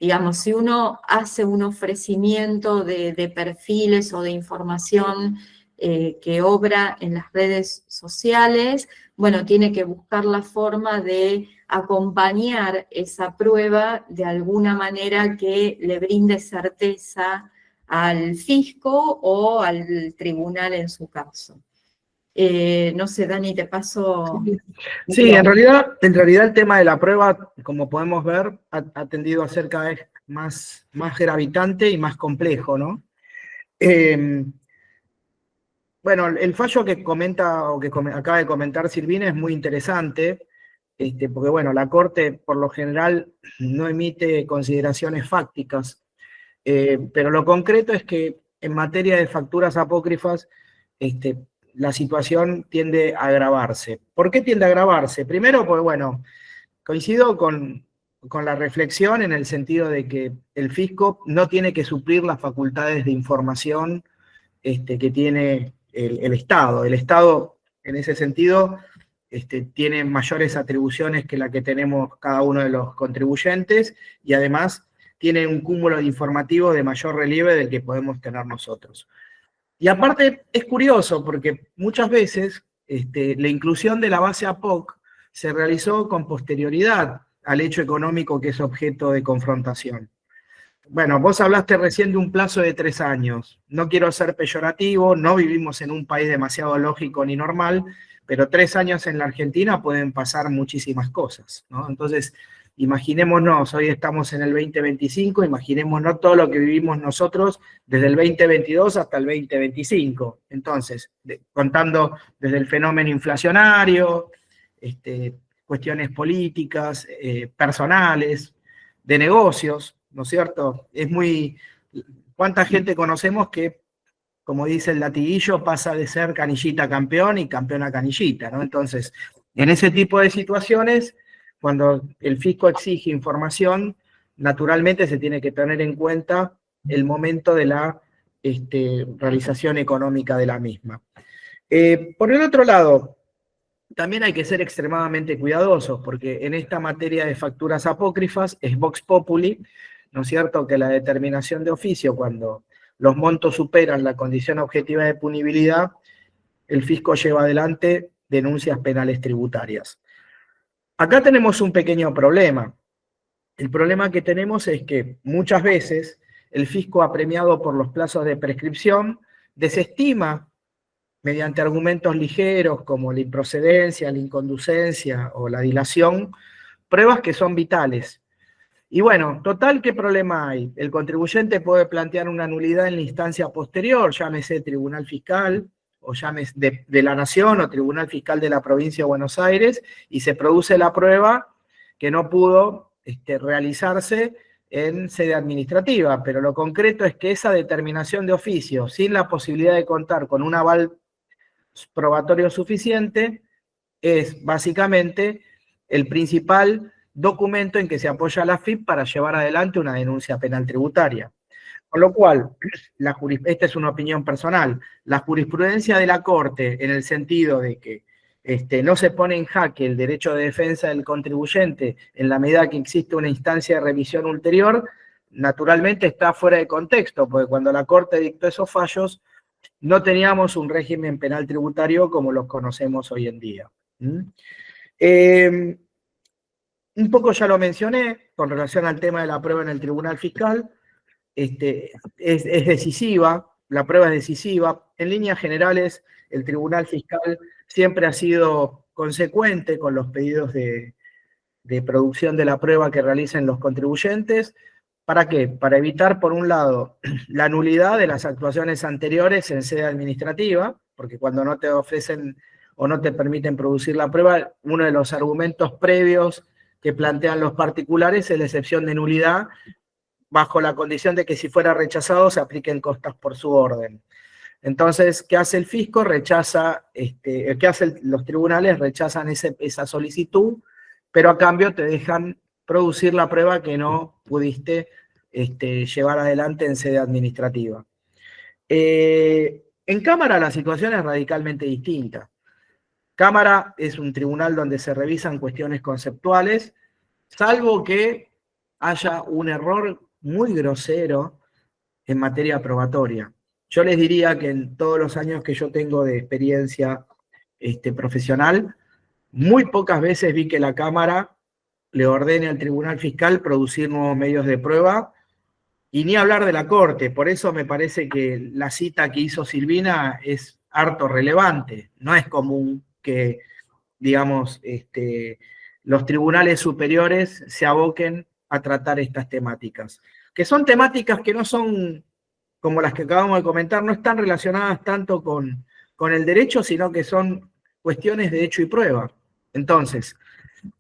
Digamos, si uno hace un ofrecimiento de perfiles o de información que obra en las redes sociales, bueno, tiene que buscar la forma de acompañar esa prueba de alguna manera que le brinde certeza al fisco o al tribunal en su caso. No sé, Dani, te paso... Sí, en realidad el tema de la prueba, como podemos ver, ha tendido a ser cada vez más gravitante y más complejo, ¿no? Bueno, el fallo que comenta, o que acaba de comentar Silvina, es muy interesante, porque bueno, la Corte por lo general no emite consideraciones fácticas, pero lo concreto es que en materia de facturas apócrifas, la situación tiende a agravarse. ¿Por qué tiende a agravarse? Primero, pues bueno, coincido con la reflexión en el sentido de que el fisco no tiene que suplir las facultades de información que tiene el Estado. El Estado, en ese sentido, tiene mayores atribuciones que la que tenemos cada uno de los contribuyentes y además tiene un cúmulo de informativos de mayor relieve del que podemos tener nosotros. Y aparte es curioso porque muchas veces la inclusión de la base APOC se realizó con posterioridad al hecho económico que es objeto de confrontación. Bueno, vos hablaste recién de un plazo de 3 años. No quiero ser peyorativo, no vivimos en un país demasiado lógico ni normal, pero 3 años en la Argentina pueden pasar muchísimas cosas, ¿no? Entonces, imaginémonos, hoy estamos en el 2025, imaginémonos todo lo que vivimos nosotros desde el 2022 hasta el 2025. Entonces, contando desde el fenómeno inflacionario, cuestiones políticas, personales, de negocios, ¿no es cierto? Es muy... ¿Cuánta gente conocemos que, como dice el latiguillo, pasa de ser canillita a campeón y campeón a canillita, ¿no? Entonces, en ese tipo de situaciones, cuando el fisco exige información, naturalmente se tiene que tener en cuenta el momento de la realización económica de la misma. Por el otro lado, también hay que ser extremadamente cuidadosos, porque en esta materia de facturas apócrifas es vox populi, ¿no es cierto?, que la determinación de oficio, cuando los montos superan la condición objetiva de punibilidad, el fisco lleva adelante denuncias penales tributarias. Acá tenemos un pequeño problema. El problema que tenemos es que muchas veces el fisco, apremiado por los plazos de prescripción, desestima, mediante argumentos ligeros como la improcedencia, la inconducencia o la dilación, pruebas que son vitales. Y bueno, total, ¿qué problema hay? El contribuyente puede plantear una nulidad en la instancia posterior, llámese Tribunal Fiscal, o llámese de la Nación, o Tribunal Fiscal de la Provincia de Buenos Aires, y se produce la prueba que no pudo realizarse en sede administrativa. Pero lo concreto es que esa determinación de oficio, sin la posibilidad de contar con un aval probatorio suficiente, es básicamente el principal documento en que se apoya la AFIP para llevar adelante una denuncia penal tributaria. Con lo cual, esta es una opinión personal, la jurisprudencia de la Corte, en el sentido de que no se pone en jaque el derecho de defensa del contribuyente en la medida que existe una instancia de revisión ulterior, naturalmente está fuera de contexto, porque cuando la Corte dictó esos fallos, no teníamos un régimen penal tributario como los conocemos hoy en día. Un poco ya lo mencioné con relación al tema de la prueba en el Tribunal Fiscal. Es decisiva, la prueba es decisiva. En líneas generales, el Tribunal Fiscal siempre ha sido consecuente con los pedidos de producción de la prueba que realicen los contribuyentes. ¿Para qué? Para evitar, por un lado, la nulidad de las actuaciones anteriores en sede administrativa, porque cuando no te ofrecen o no te permiten producir la prueba, uno de los argumentos previos que plantean los particulares es la excepción de nulidad, bajo la condición de que si fuera rechazado se apliquen costas por su orden. Entonces, ¿qué hace el fisco? ¿Qué hacen los tribunales? Rechazan esa solicitud, pero a cambio te dejan producir la prueba que no pudiste llevar adelante en sede administrativa. En Cámara la situación es radicalmente distinta. Cámara es un tribunal donde se revisan cuestiones conceptuales, salvo que haya un error muy grosero en materia probatoria. Yo les diría que en todos los años que yo tengo de experiencia profesional, muy pocas veces vi que la Cámara le ordene al Tribunal Fiscal producir nuevos medios de prueba, y ni hablar de la Corte. Por eso me parece que la cita que hizo Silvina es harto relevante. No es común que, digamos, los tribunales superiores se aboquen a tratar estas temáticas, que son temáticas que no son, como las que acabamos de comentar, no están relacionadas tanto con el derecho, sino que son cuestiones de hecho y prueba. Entonces,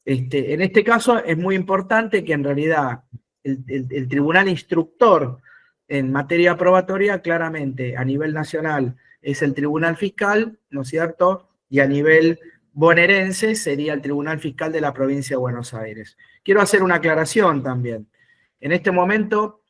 en este caso es muy importante que en realidad el tribunal instructor en materia probatoria claramente a nivel nacional es el Tribunal Fiscal, ¿no es cierto? Y a nivel bonaerense sería el Tribunal Fiscal de la Provincia de Buenos Aires. Quiero hacer una aclaración también. En este momento,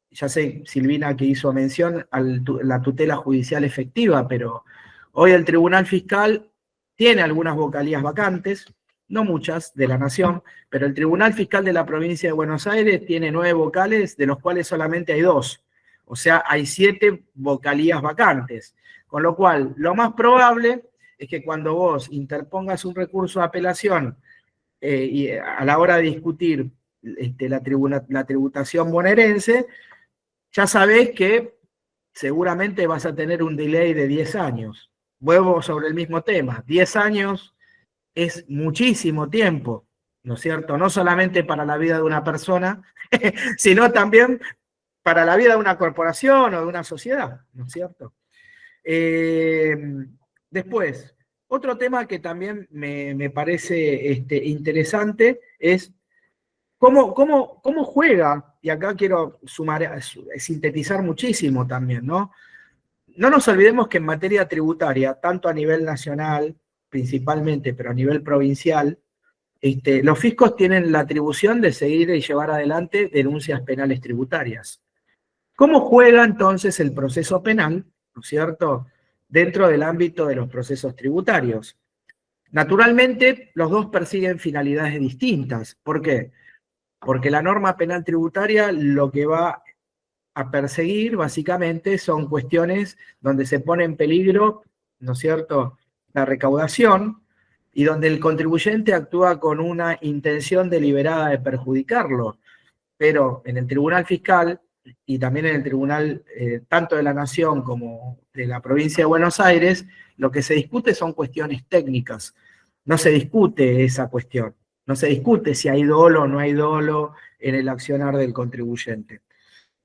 ya sé, Silvina, que hizo mención a la tutela judicial efectiva, pero hoy el Tribunal Fiscal tiene algunas vocalías vacantes, no muchas, de la Nación, pero el Tribunal Fiscal de la Provincia de Buenos Aires tiene 9 vocales, de los cuales solamente hay 2. O sea, hay 7 vocalías vacantes. Con lo cual, lo más probable es que cuando vos interpongas un recurso de apelación y a la hora de discutir la tributación bonaerense, ya sabés que seguramente vas a tener un delay de 10 años. Vuelvo sobre el mismo tema. 10 años es muchísimo tiempo, ¿no es cierto? No solamente para la vida de una persona, sino también para la vida de una corporación o de una sociedad, ¿no es cierto? Después, otro tema que también me parece interesante es cómo juega, y acá quiero sintetizar muchísimo también, ¿no? No nos olvidemos que en materia tributaria, tanto a nivel nacional, principalmente, pero a nivel provincial, los fiscos tienen la atribución de seguir y llevar adelante denuncias penales tributarias. ¿Cómo juega entonces el proceso penal, ¿no es cierto?, dentro del ámbito de los procesos tributarios? Naturalmente, los dos persiguen finalidades distintas. ¿Por qué? Porque la norma penal tributaria lo que va a perseguir, básicamente, son cuestiones donde se pone en peligro, ¿no es cierto?, la recaudación, y donde el contribuyente actúa con una intención deliberada de perjudicarlo. Pero en el Tribunal Fiscal y también en el Tribunal tanto de la Nación como de la Provincia de Buenos Aires, lo que se discute son cuestiones técnicas. No se discute esa cuestión. No se discute si hay dolo o no hay dolo en el accionar del contribuyente.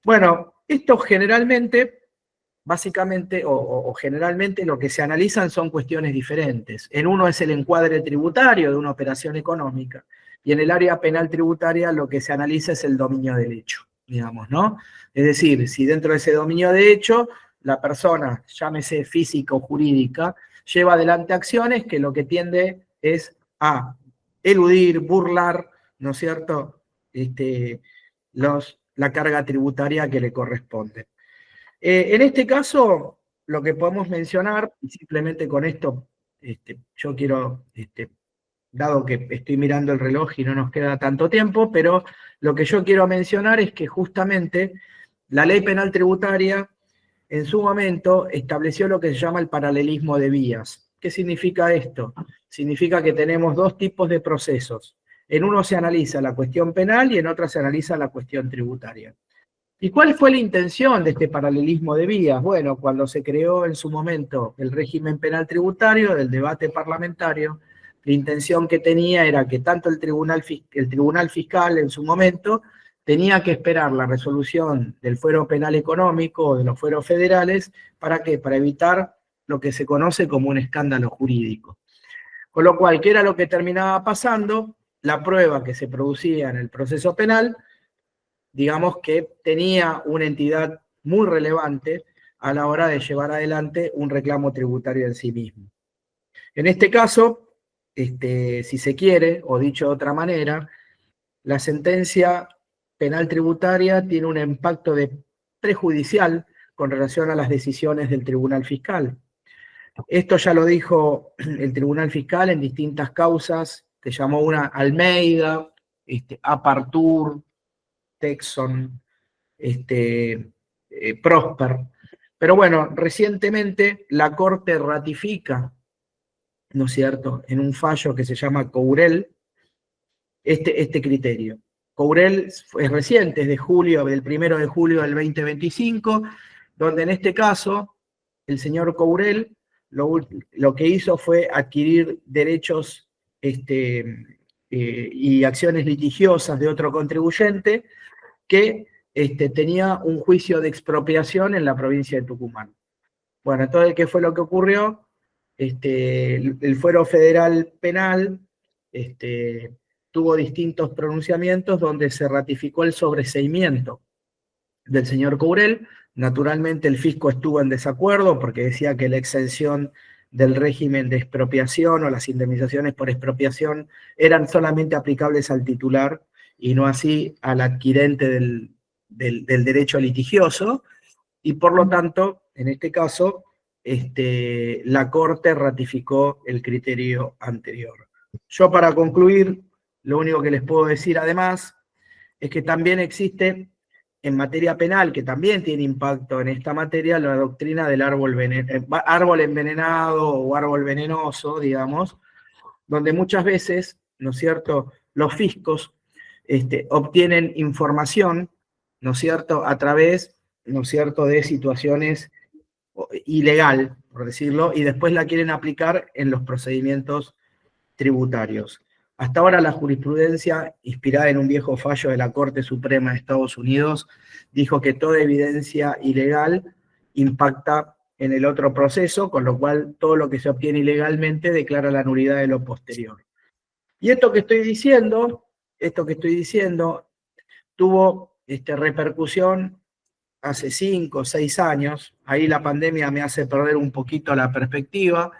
Bueno, esto generalmente, básicamente, o generalmente lo que se analizan son cuestiones diferentes. En uno es el encuadre tributario de una operación económica, y en el área penal tributaria lo que se analiza es el dominio del hecho, digamos, ¿no? Es decir, si dentro de ese dominio de hecho, la persona, llámese física o jurídica, lleva adelante acciones que lo que tiende es a eludir, burlar, ¿no es cierto?, la carga tributaria que le corresponde. En este caso, lo que podemos mencionar, y simplemente con esto, yo quiero, dado que estoy mirando el reloj y no nos queda tanto tiempo, pero lo que yo quiero mencionar es que justamente la ley penal tributaria en su momento estableció lo que se llama el paralelismo de vías. ¿Qué significa esto? Significa que tenemos dos tipos de procesos. En uno se analiza la cuestión penal y en otro se analiza la cuestión tributaria. ¿Y cuál fue la intención de este paralelismo de vías? Bueno, cuando se creó en su momento el régimen penal tributario, del debate parlamentario, la intención que tenía era que tanto el Tribunal Fiscal en su momento tenía que esperar la resolución del fuero penal económico o de los fueros federales, ¿para qué? Para evitar lo que se conoce como un escándalo jurídico. Con lo cual, ¿qué era lo que terminaba pasando? La prueba que se producía en el proceso penal, digamos que tenía una entidad muy relevante a la hora de llevar adelante un reclamo tributario en sí mismo. En este caso, si se quiere, o dicho de otra manera, la sentencia penal tributaria tiene un impacto prejudicial con relación a las decisiones del Tribunal Fiscal. Esto ya lo dijo el Tribunal Fiscal en distintas causas, que llamó una Almeida, Apartur, Texon, Prosper. Pero bueno, recientemente la Corte ratifica, ¿no es cierto?, en un fallo que se llama Courel, este criterio. Courel es reciente, es del 1 de julio del 2025, donde en este caso el señor Courel lo que hizo fue adquirir derechos y acciones litigiosas de otro contribuyente que tenía un juicio de expropiación en la provincia de Tucumán. Bueno, entonces, ¿qué fue lo que ocurrió? El fuero federal penal tuvo distintos pronunciamientos donde se ratificó el sobreseimiento del señor Courel. Naturalmente el fisco estuvo en desacuerdo porque decía que la exención del régimen de expropiación o las indemnizaciones por expropiación eran solamente aplicables al titular y no así al adquirente del derecho litigioso, y por lo tanto, en este caso, la Corte ratificó el criterio anterior. Yo, para concluir, lo único que les puedo decir además es que también existe en materia penal, que también tiene impacto en esta materia, la doctrina del árbol envenenado o árbol venenoso, digamos, donde muchas veces, ¿no es cierto?, los fiscos obtienen información, ¿no es cierto?, a través, ¿no es cierto?, de situaciones ilegal, por decirlo, y después la quieren aplicar en los procedimientos tributarios. Hasta ahora la jurisprudencia, inspirada en un viejo fallo de la Corte Suprema de Estados Unidos, dijo que toda evidencia ilegal impacta en el otro proceso, con lo cual todo lo que se obtiene ilegalmente declara la nulidad de lo posterior. Y esto que estoy diciendo tuvo repercusión hace 5 o 6 años, ahí la pandemia me hace perder un poquito la perspectiva,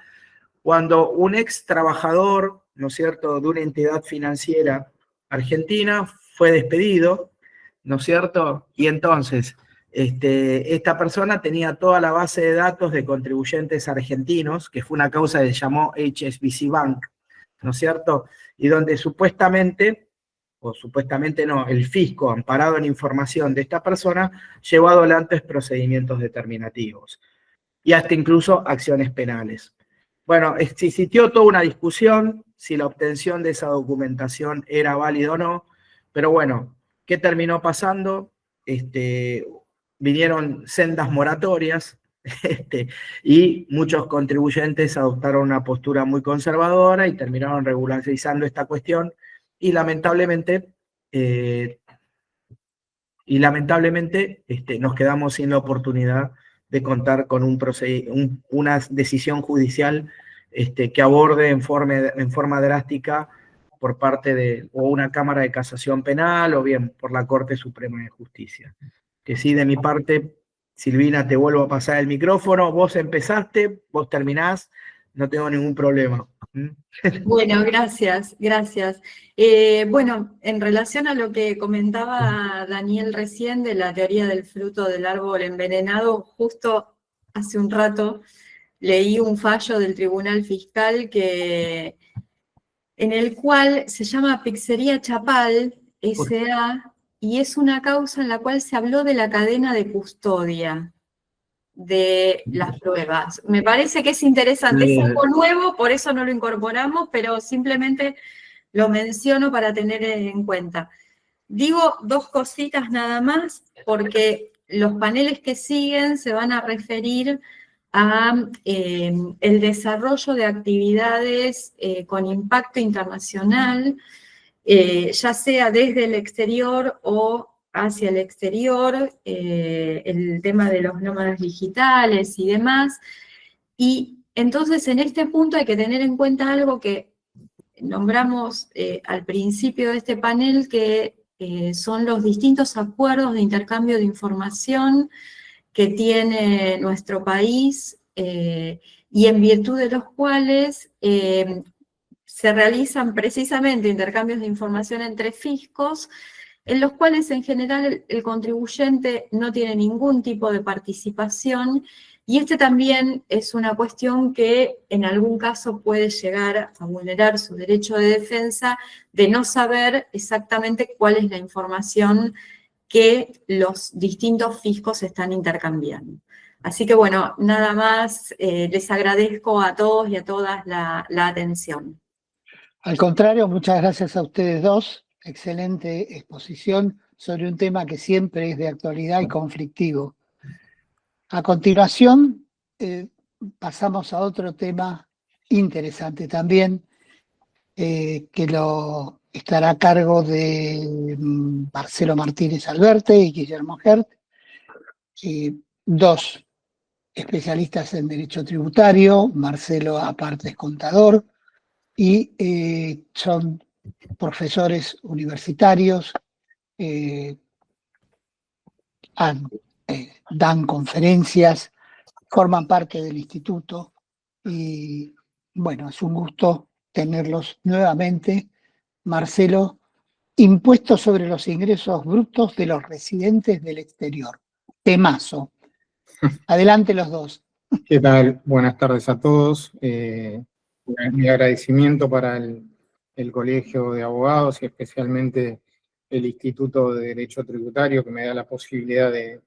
cuando un ex trabajador, ¿no es cierto?, de una entidad financiera argentina fue despedido, ¿no es cierto?, y entonces esta persona tenía toda la base de datos de contribuyentes argentinos, que fue una causa que se llamó HSBC Bank, ¿no es cierto?, y donde supuestamente no, el fisco, amparado en información de esta persona, llevó adelante procedimientos determinativos y hasta incluso acciones penales. Bueno, existió toda una discusión si la obtención de esa documentación era válida o no, pero bueno, ¿qué terminó pasando? Vinieron sendas moratorias, y muchos contribuyentes adoptaron una postura muy conservadora y terminaron regularizando esta cuestión, y lamentablemente nos quedamos sin la oportunidad de contar con una decisión judicial que aborde en forma drástica por parte de o una Cámara de Casación Penal o bien por la Corte Suprema de Justicia. Que sí, de mi parte, Silvina, te vuelvo a pasar el micrófono. Vos empezaste, vos terminás, no tengo ningún problema. Bueno, gracias, gracias. Bueno, en relación a lo que comentaba Daniel recién de la teoría del fruto del árbol envenenado, justo hace un rato leí un fallo del Tribunal Fiscal en el cual se llama Pizzería Chapal, S.A., y es una causa en la cual se habló de la cadena de custodia de las pruebas. Me parece que es interesante, es algo nuevo, por eso no lo incorporamos, pero simplemente lo menciono para tener en cuenta. Digo dos cositas nada más, porque los paneles que siguen se van a referir a el desarrollo de actividades con impacto internacional, ya sea desde el exterior o hacia el exterior, el tema de los nómadas digitales y demás. Y entonces en este punto hay que tener en cuenta algo que nombramos al principio de este panel, que son los distintos acuerdos de intercambio de información que tiene nuestro país y en virtud de los cuales se realizan precisamente intercambios de información entre fiscos, en los cuales en general el contribuyente no tiene ningún tipo de participación, y también es una cuestión que en algún caso puede llegar a vulnerar su derecho de defensa de no saber exactamente cuál es la información que los distintos fiscos están intercambiando. Así que bueno, nada más, les agradezco a todos y a todas la atención. Al contrario, muchas gracias a ustedes dos. Excelente exposición sobre un tema que siempre es de actualidad y conflictivo. A continuación, pasamos a otro tema interesante también, que lo estará a cargo de Marcelo Martínez Alberte y Guillermo Hert, dos especialistas en derecho tributario. Marcelo aparte es contador y son profesores universitarios, dan conferencias, forman parte del instituto y bueno, es un gusto tenerlos nuevamente. Marcelo, impuestos sobre los ingresos brutos de los residentes del exterior. Temazo. Adelante los dos. ¿Qué tal? Buenas tardes a todos. Mi agradecimiento para el Colegio de Abogados y especialmente el Instituto de Derecho Tributario, que me da la posibilidad de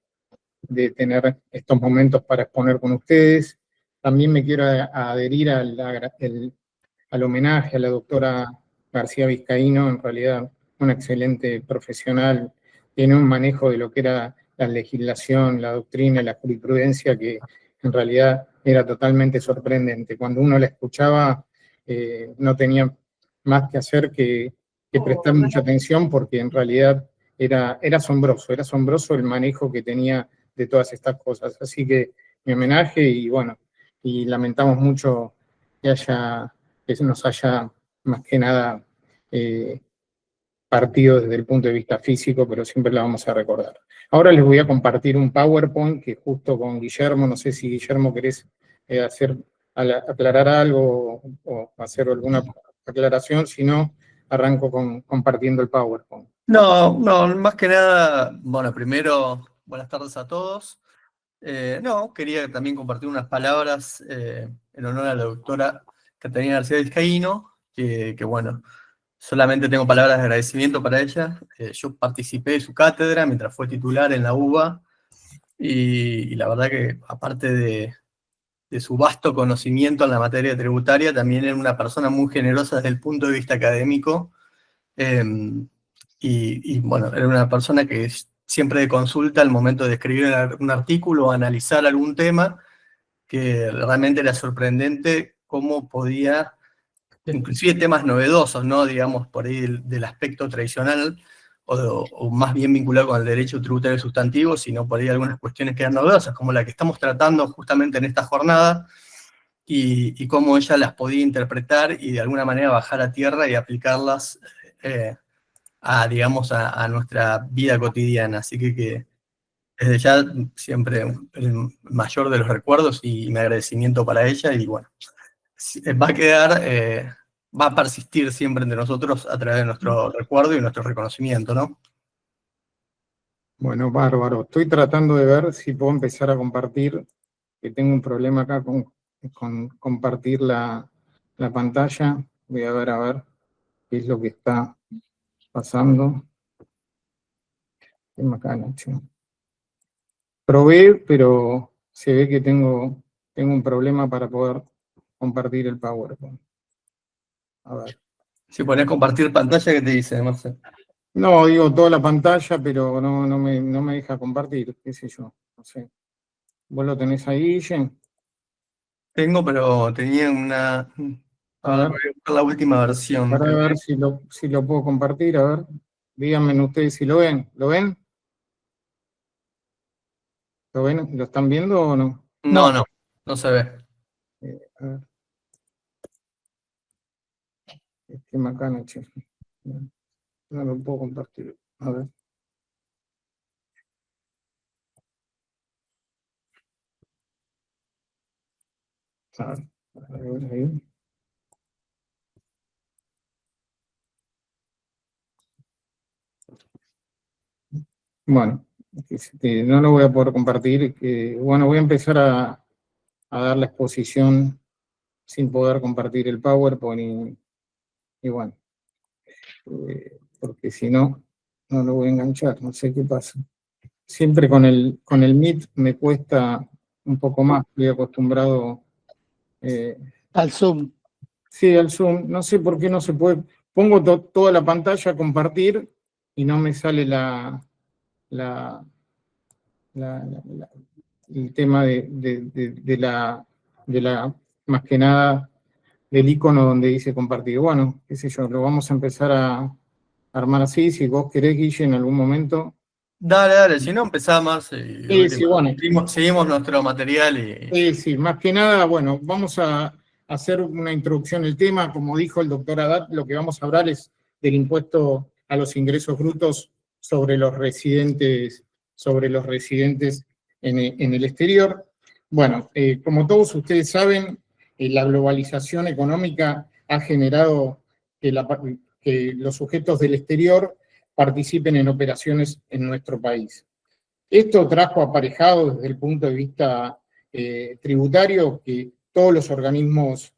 tener estos momentos para exponer con ustedes. También me quiero adherir al homenaje a la doctora García Vizcaíno. En realidad, una excelente profesional, tiene un manejo de lo que era la legislación, la doctrina, la jurisprudencia, que en realidad era totalmente sorprendente. Cuando uno la escuchaba, no tenía más que hacer que prestar mucha atención, porque en realidad era asombroso el manejo que tenía de todas estas cosas. Así que mi homenaje, y bueno, y lamentamos mucho que nos haya más que nada partido desde el punto de vista físico, pero siempre la vamos a recordar. Ahora les voy a compartir un PowerPoint que justo con Guillermo, no sé si Guillermo querés aclarar algo o hacer alguna aclaración, si no, arranco compartiendo el PowerPoint. No, más que nada, bueno, primero, buenas tardes a todos. Quería también compartir unas palabras en honor a la doctora Catalina García Vizcaíno, que bueno, solamente tengo palabras de agradecimiento para ella. Yo participé de su cátedra mientras fue titular en la UBA, y la verdad que aparte su vasto conocimiento en la materia tributaria, también era una persona muy generosa desde el punto de vista académico, y bueno, era una persona que siempre de consulta al momento de escribir un artículo o analizar algún tema, que realmente era sorprendente cómo podía, inclusive temas novedosos, ¿no? Digamos, por ahí del aspecto tradicional, o más bien vinculado con el derecho tributario sustantivo, sino por ahí algunas cuestiones que eran novedosas, como la que estamos tratando justamente en esta jornada, y cómo ella las podía interpretar y de alguna manera bajar a tierra y aplicarlas digamos, a nuestra vida cotidiana. Así que desde ya siempre el mayor de los recuerdos y mi agradecimiento para ella, y bueno, va a quedar, va a persistir siempre entre nosotros a través de nuestro recuerdo y nuestro reconocimiento, ¿no? Bueno, bárbaro. Estoy tratando de ver si puedo empezar a compartir, que tengo un problema acá con compartir la pantalla. Voy a ver qué es lo que está pasando. Qué macana, che. Probé, pero se ve que tengo un problema para poder compartir el PowerPoint. A ver. Si ponés compartir pantalla, ¿qué te dice, Marcelo? No, digo toda la pantalla, pero no me deja compartir, qué sé yo, no sé. ¿Vos lo tenés ahí, Guille? Tengo, pero tenía una... A ver, voy a buscar la última versión. Para ver si lo puedo compartir, a ver. Díganme ustedes si lo ven. ¿Lo ven? ¿Lo ven? ¿Lo están viendo o no? No se ve. A ver. Qué macana, che. No lo puedo compartir. A ver. A ver, ahí. Bueno, no lo voy a poder compartir. Bueno, voy a empezar a dar la exposición sin poder compartir el PowerPoint y bueno, porque si no, no lo voy a enganchar, no sé qué pasa. Siempre con el Meet me cuesta un poco más, estoy acostumbrado al Zoom. Sí, al Zoom, no sé por qué no se puede. Pongo toda la pantalla a compartir y no me sale el tema de la, más que nada, del icono donde dice compartir. Bueno, qué sé yo, lo vamos a empezar a armar así. Si vos querés, Guille, en algún momento. Dale, si no empezamos, Marce, Sí, bueno. Seguimos nuestro material y... Sí, más que nada, bueno, vamos a hacer una introducción al tema. Como dijo el doctor Haddad, lo que vamos a hablar es del impuesto a los ingresos brutos sobre los residentes en el exterior. Bueno, como todos ustedes saben, la globalización económica ha generado que los sujetos del exterior participen en operaciones en nuestro país. Esto trajo aparejado desde el punto de vista tributario que todos los organismos,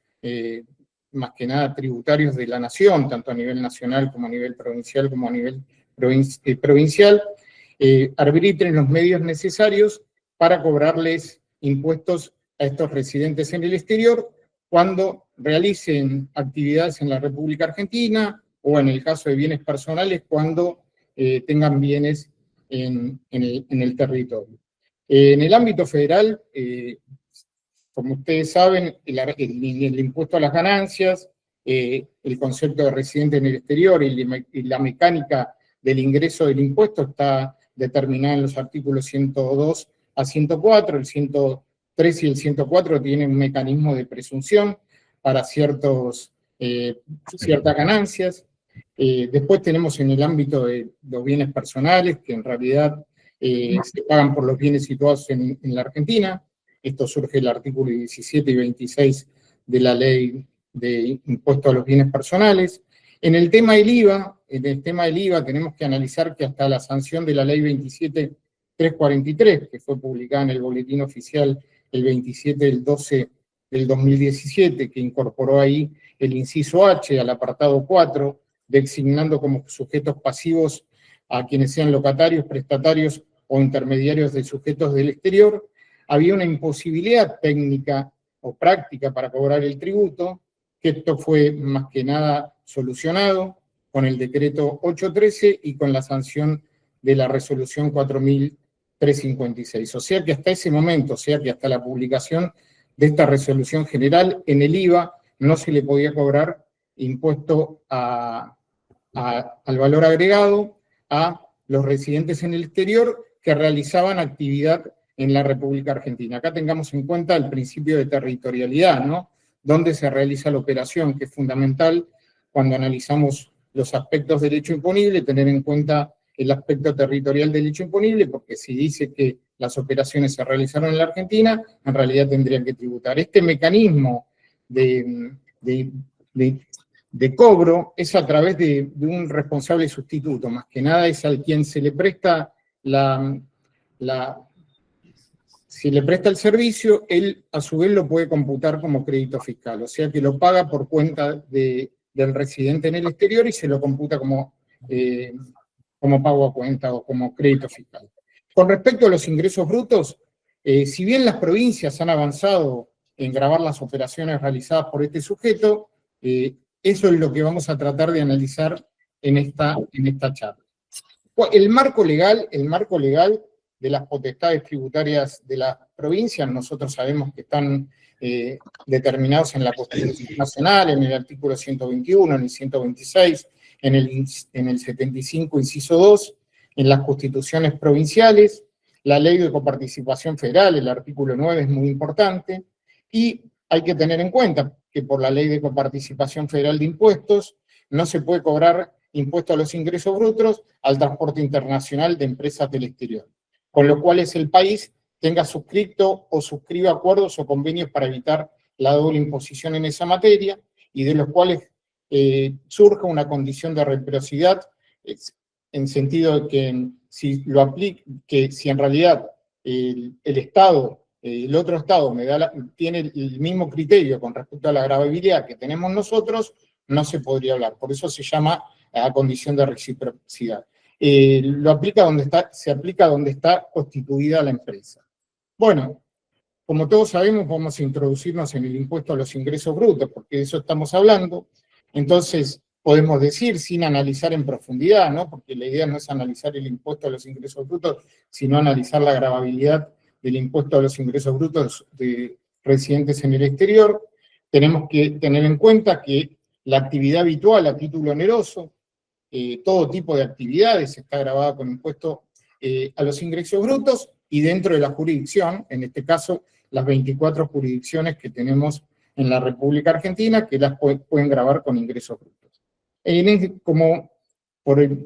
más que nada tributarios de la nación, tanto a nivel nacional como a nivel provincial como a nivel provincial, arbitren los medios necesarios para cobrarles impuestos a estos residentes en el exterior cuando realicen actividades en la República Argentina o en el caso de bienes personales cuando tengan bienes en el territorio. En el ámbito federal, como ustedes saben, el impuesto a las ganancias, el concepto de residente en el exterior y la mecánica del ingreso del impuesto está determinada en los artículos 102 a 104, el 103 y el 104 tienen un mecanismo de presunción para ciertas ganancias. Después tenemos en el ámbito de los bienes personales, que en realidad se pagan por los bienes situados en la Argentina. Esto surge del artículo 17 y 26 de la ley de impuesto a los bienes personales. En el tema del IVA, tenemos que analizar que hasta la sanción de la ley 27.343, que fue publicada en el Boletín Oficial el 27 del 12 del 2017, que incorporó ahí el inciso H al apartado 4, designando como sujetos pasivos a quienes sean locatarios, prestatarios o intermediarios de sujetos del exterior, había una imposibilidad técnica o práctica para cobrar el tributo, que esto fue más que nada solucionado con el decreto 813 y con la sanción de la resolución 4356. O sea que hasta ese momento, o sea que hasta la publicación de esta resolución general, en el IVA no se le podía cobrar impuesto al valor agregado a los residentes en el exterior que realizaban actividad en la República Argentina. Acá tengamos en cuenta el principio de territorialidad, ¿no? Dónde se realiza la operación, que es fundamental cuando analizamos los aspectos del hecho imponible, tener en cuenta el aspecto territorial del hecho imponible, porque si dice que las operaciones se realizaron en la Argentina, en realidad tendrían que tributar. Este mecanismo de cobro es a través de un responsable sustituto, más que nada es al quien se le presta si le presta el servicio, él a su vez lo puede computar como crédito fiscal, o sea que lo paga por cuenta del residente en el exterior y se lo computa como pago a cuenta o como crédito fiscal. Con respecto a los ingresos brutos, si bien las provincias han avanzado en gravar las operaciones realizadas por este sujeto, eso es lo que vamos a tratar de analizar en esta charla. El marco legal de las potestades tributarias de las provincias, nosotros sabemos que están determinados en la Constitución Nacional, en el artículo 121, en el 126, en el 75, inciso 2, en las constituciones provinciales, la ley de coparticipación federal, el artículo 9 es muy importante, y hay que tener en cuenta que por la ley de coparticipación federal de impuestos no se puede cobrar impuesto a los ingresos brutos al transporte internacional de empresas del exterior, con lo cual el país tenga suscrito o suscriba acuerdos o convenios para evitar la doble imposición en esa materia, y de los cuales surja una condición de reciprocidad, en sentido de que si en realidad el Estado, el otro Estado tiene el mismo criterio con respecto a la gravabilidad que tenemos nosotros, no se podría hablar. Por eso se llama a condición de reciprocidad. Se aplica donde está constituida la empresa. Bueno, como todos sabemos, vamos a introducirnos en el impuesto a los ingresos brutos, porque de eso estamos hablando. Entonces, podemos decir, sin analizar en profundidad, ¿no? Porque la idea no es analizar el impuesto a los ingresos brutos, sino analizar la gravabilidad del impuesto a los ingresos brutos de residentes en el exterior. Tenemos que tener en cuenta que la actividad habitual a título oneroso, todo tipo de actividades está gravada con impuesto a los ingresos brutos, y dentro de la jurisdicción, en este caso, las 24 jurisdicciones que tenemos en la República Argentina, que las pueden gravar con ingresos brutos.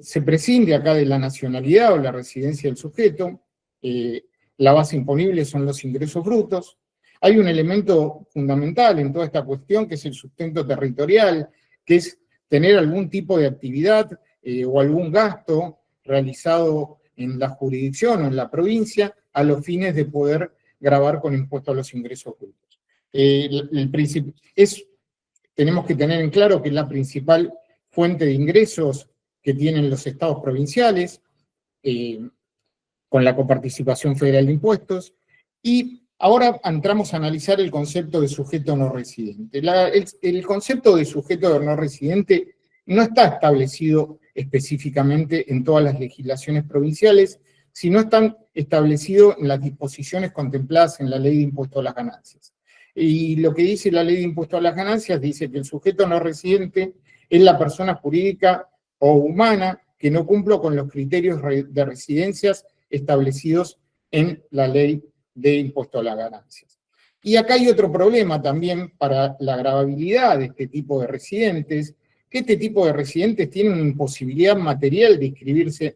Se prescinde acá de la nacionalidad o la residencia del sujeto, la base imponible son los ingresos brutos. Hay un elemento fundamental en toda esta cuestión, que es el sustento territorial, que es tener algún tipo de actividad o algún gasto realizado en la jurisdicción o en la provincia a los fines de poder gravar con impuesto a los ingresos brutos. Tenemos que tener en claro que es la principal fuente de ingresos que tienen los estados provinciales, con la coparticipación federal de impuestos, y ahora entramos a analizar el concepto de sujeto no residente. El concepto de sujeto no residente no está establecido específicamente en todas las legislaciones provinciales, sino están establecidos en las disposiciones contempladas en la Ley de Impuesto a las Ganancias. Y lo que dice la Ley de Impuesto a las Ganancias dice que el sujeto no residente es la persona jurídica o humana que no cumpla con los criterios de residencias establecidos en la Ley de Impuesto a las Ganancias. Y acá hay otro problema también para la gravabilidad de este tipo de residentes, que este tipo de residentes tienen una imposibilidad material de inscribirse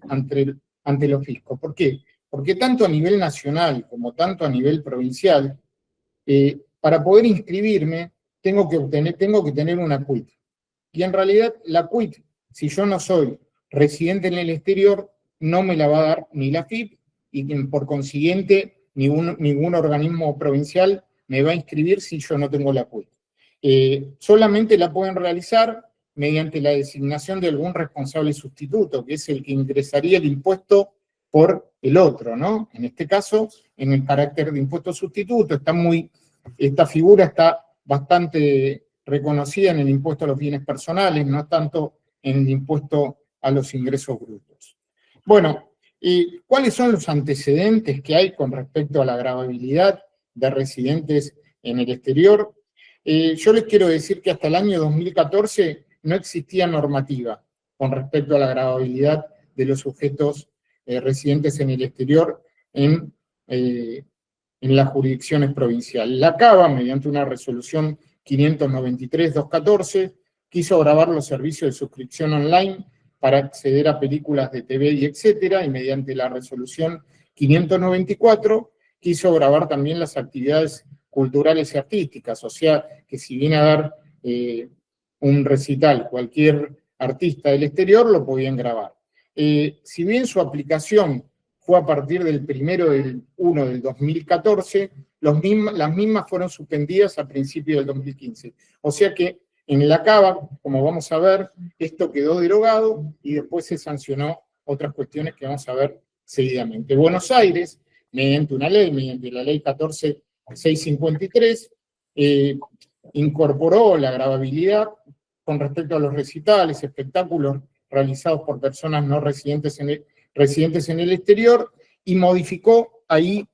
ante los fiscos. ¿Por qué? Porque tanto a nivel nacional como tanto a nivel provincial, para poder inscribirme tengo que tener una CUIT. Y en realidad la CUIT, si yo no soy residente en el exterior, no me la va a dar ni la FIP, y por consiguiente ningún organismo provincial me va a inscribir si yo no tengo la CUIT. Solamente la pueden realizar mediante la designación de algún responsable sustituto, que es el que ingresaría el impuesto por el otro, ¿no? En este caso, en el carácter de impuesto sustituto, está muy esta figura está bastante reconocida en el impuesto a los bienes personales, no tanto en el impuesto a los ingresos brutos. Bueno, ¿cuáles son los antecedentes que hay con respecto a la gravabilidad de residentes en el exterior? Yo les quiero decir que hasta el año 2014 no existía normativa con respecto a la gravabilidad de los sujetos residentes en el exterior en las jurisdicciones provinciales. La CABA, mediante una resolución 593-214, quiso gravar los servicios de suscripción online para acceder a películas de TV y etcétera, y mediante la resolución 594 quiso gravar también las actividades culturales y artísticas, o sea, que si viene a dar un recital cualquier artista del exterior, lo podían grabar. Si bien su aplicación fue a partir del 1 del 2014, las mismas fueron suspendidas a principios del 2015. O sea que en la CABA, como vamos a ver, esto quedó derogado y después se sancionó otras cuestiones que vamos a ver seguidamente. Buenos Aires, mediante una ley, mediante la ley 14653, incorporó la gravabilidad con respecto a los recitales, espectáculos realizados por personas no residentes en el exterior, y modificó el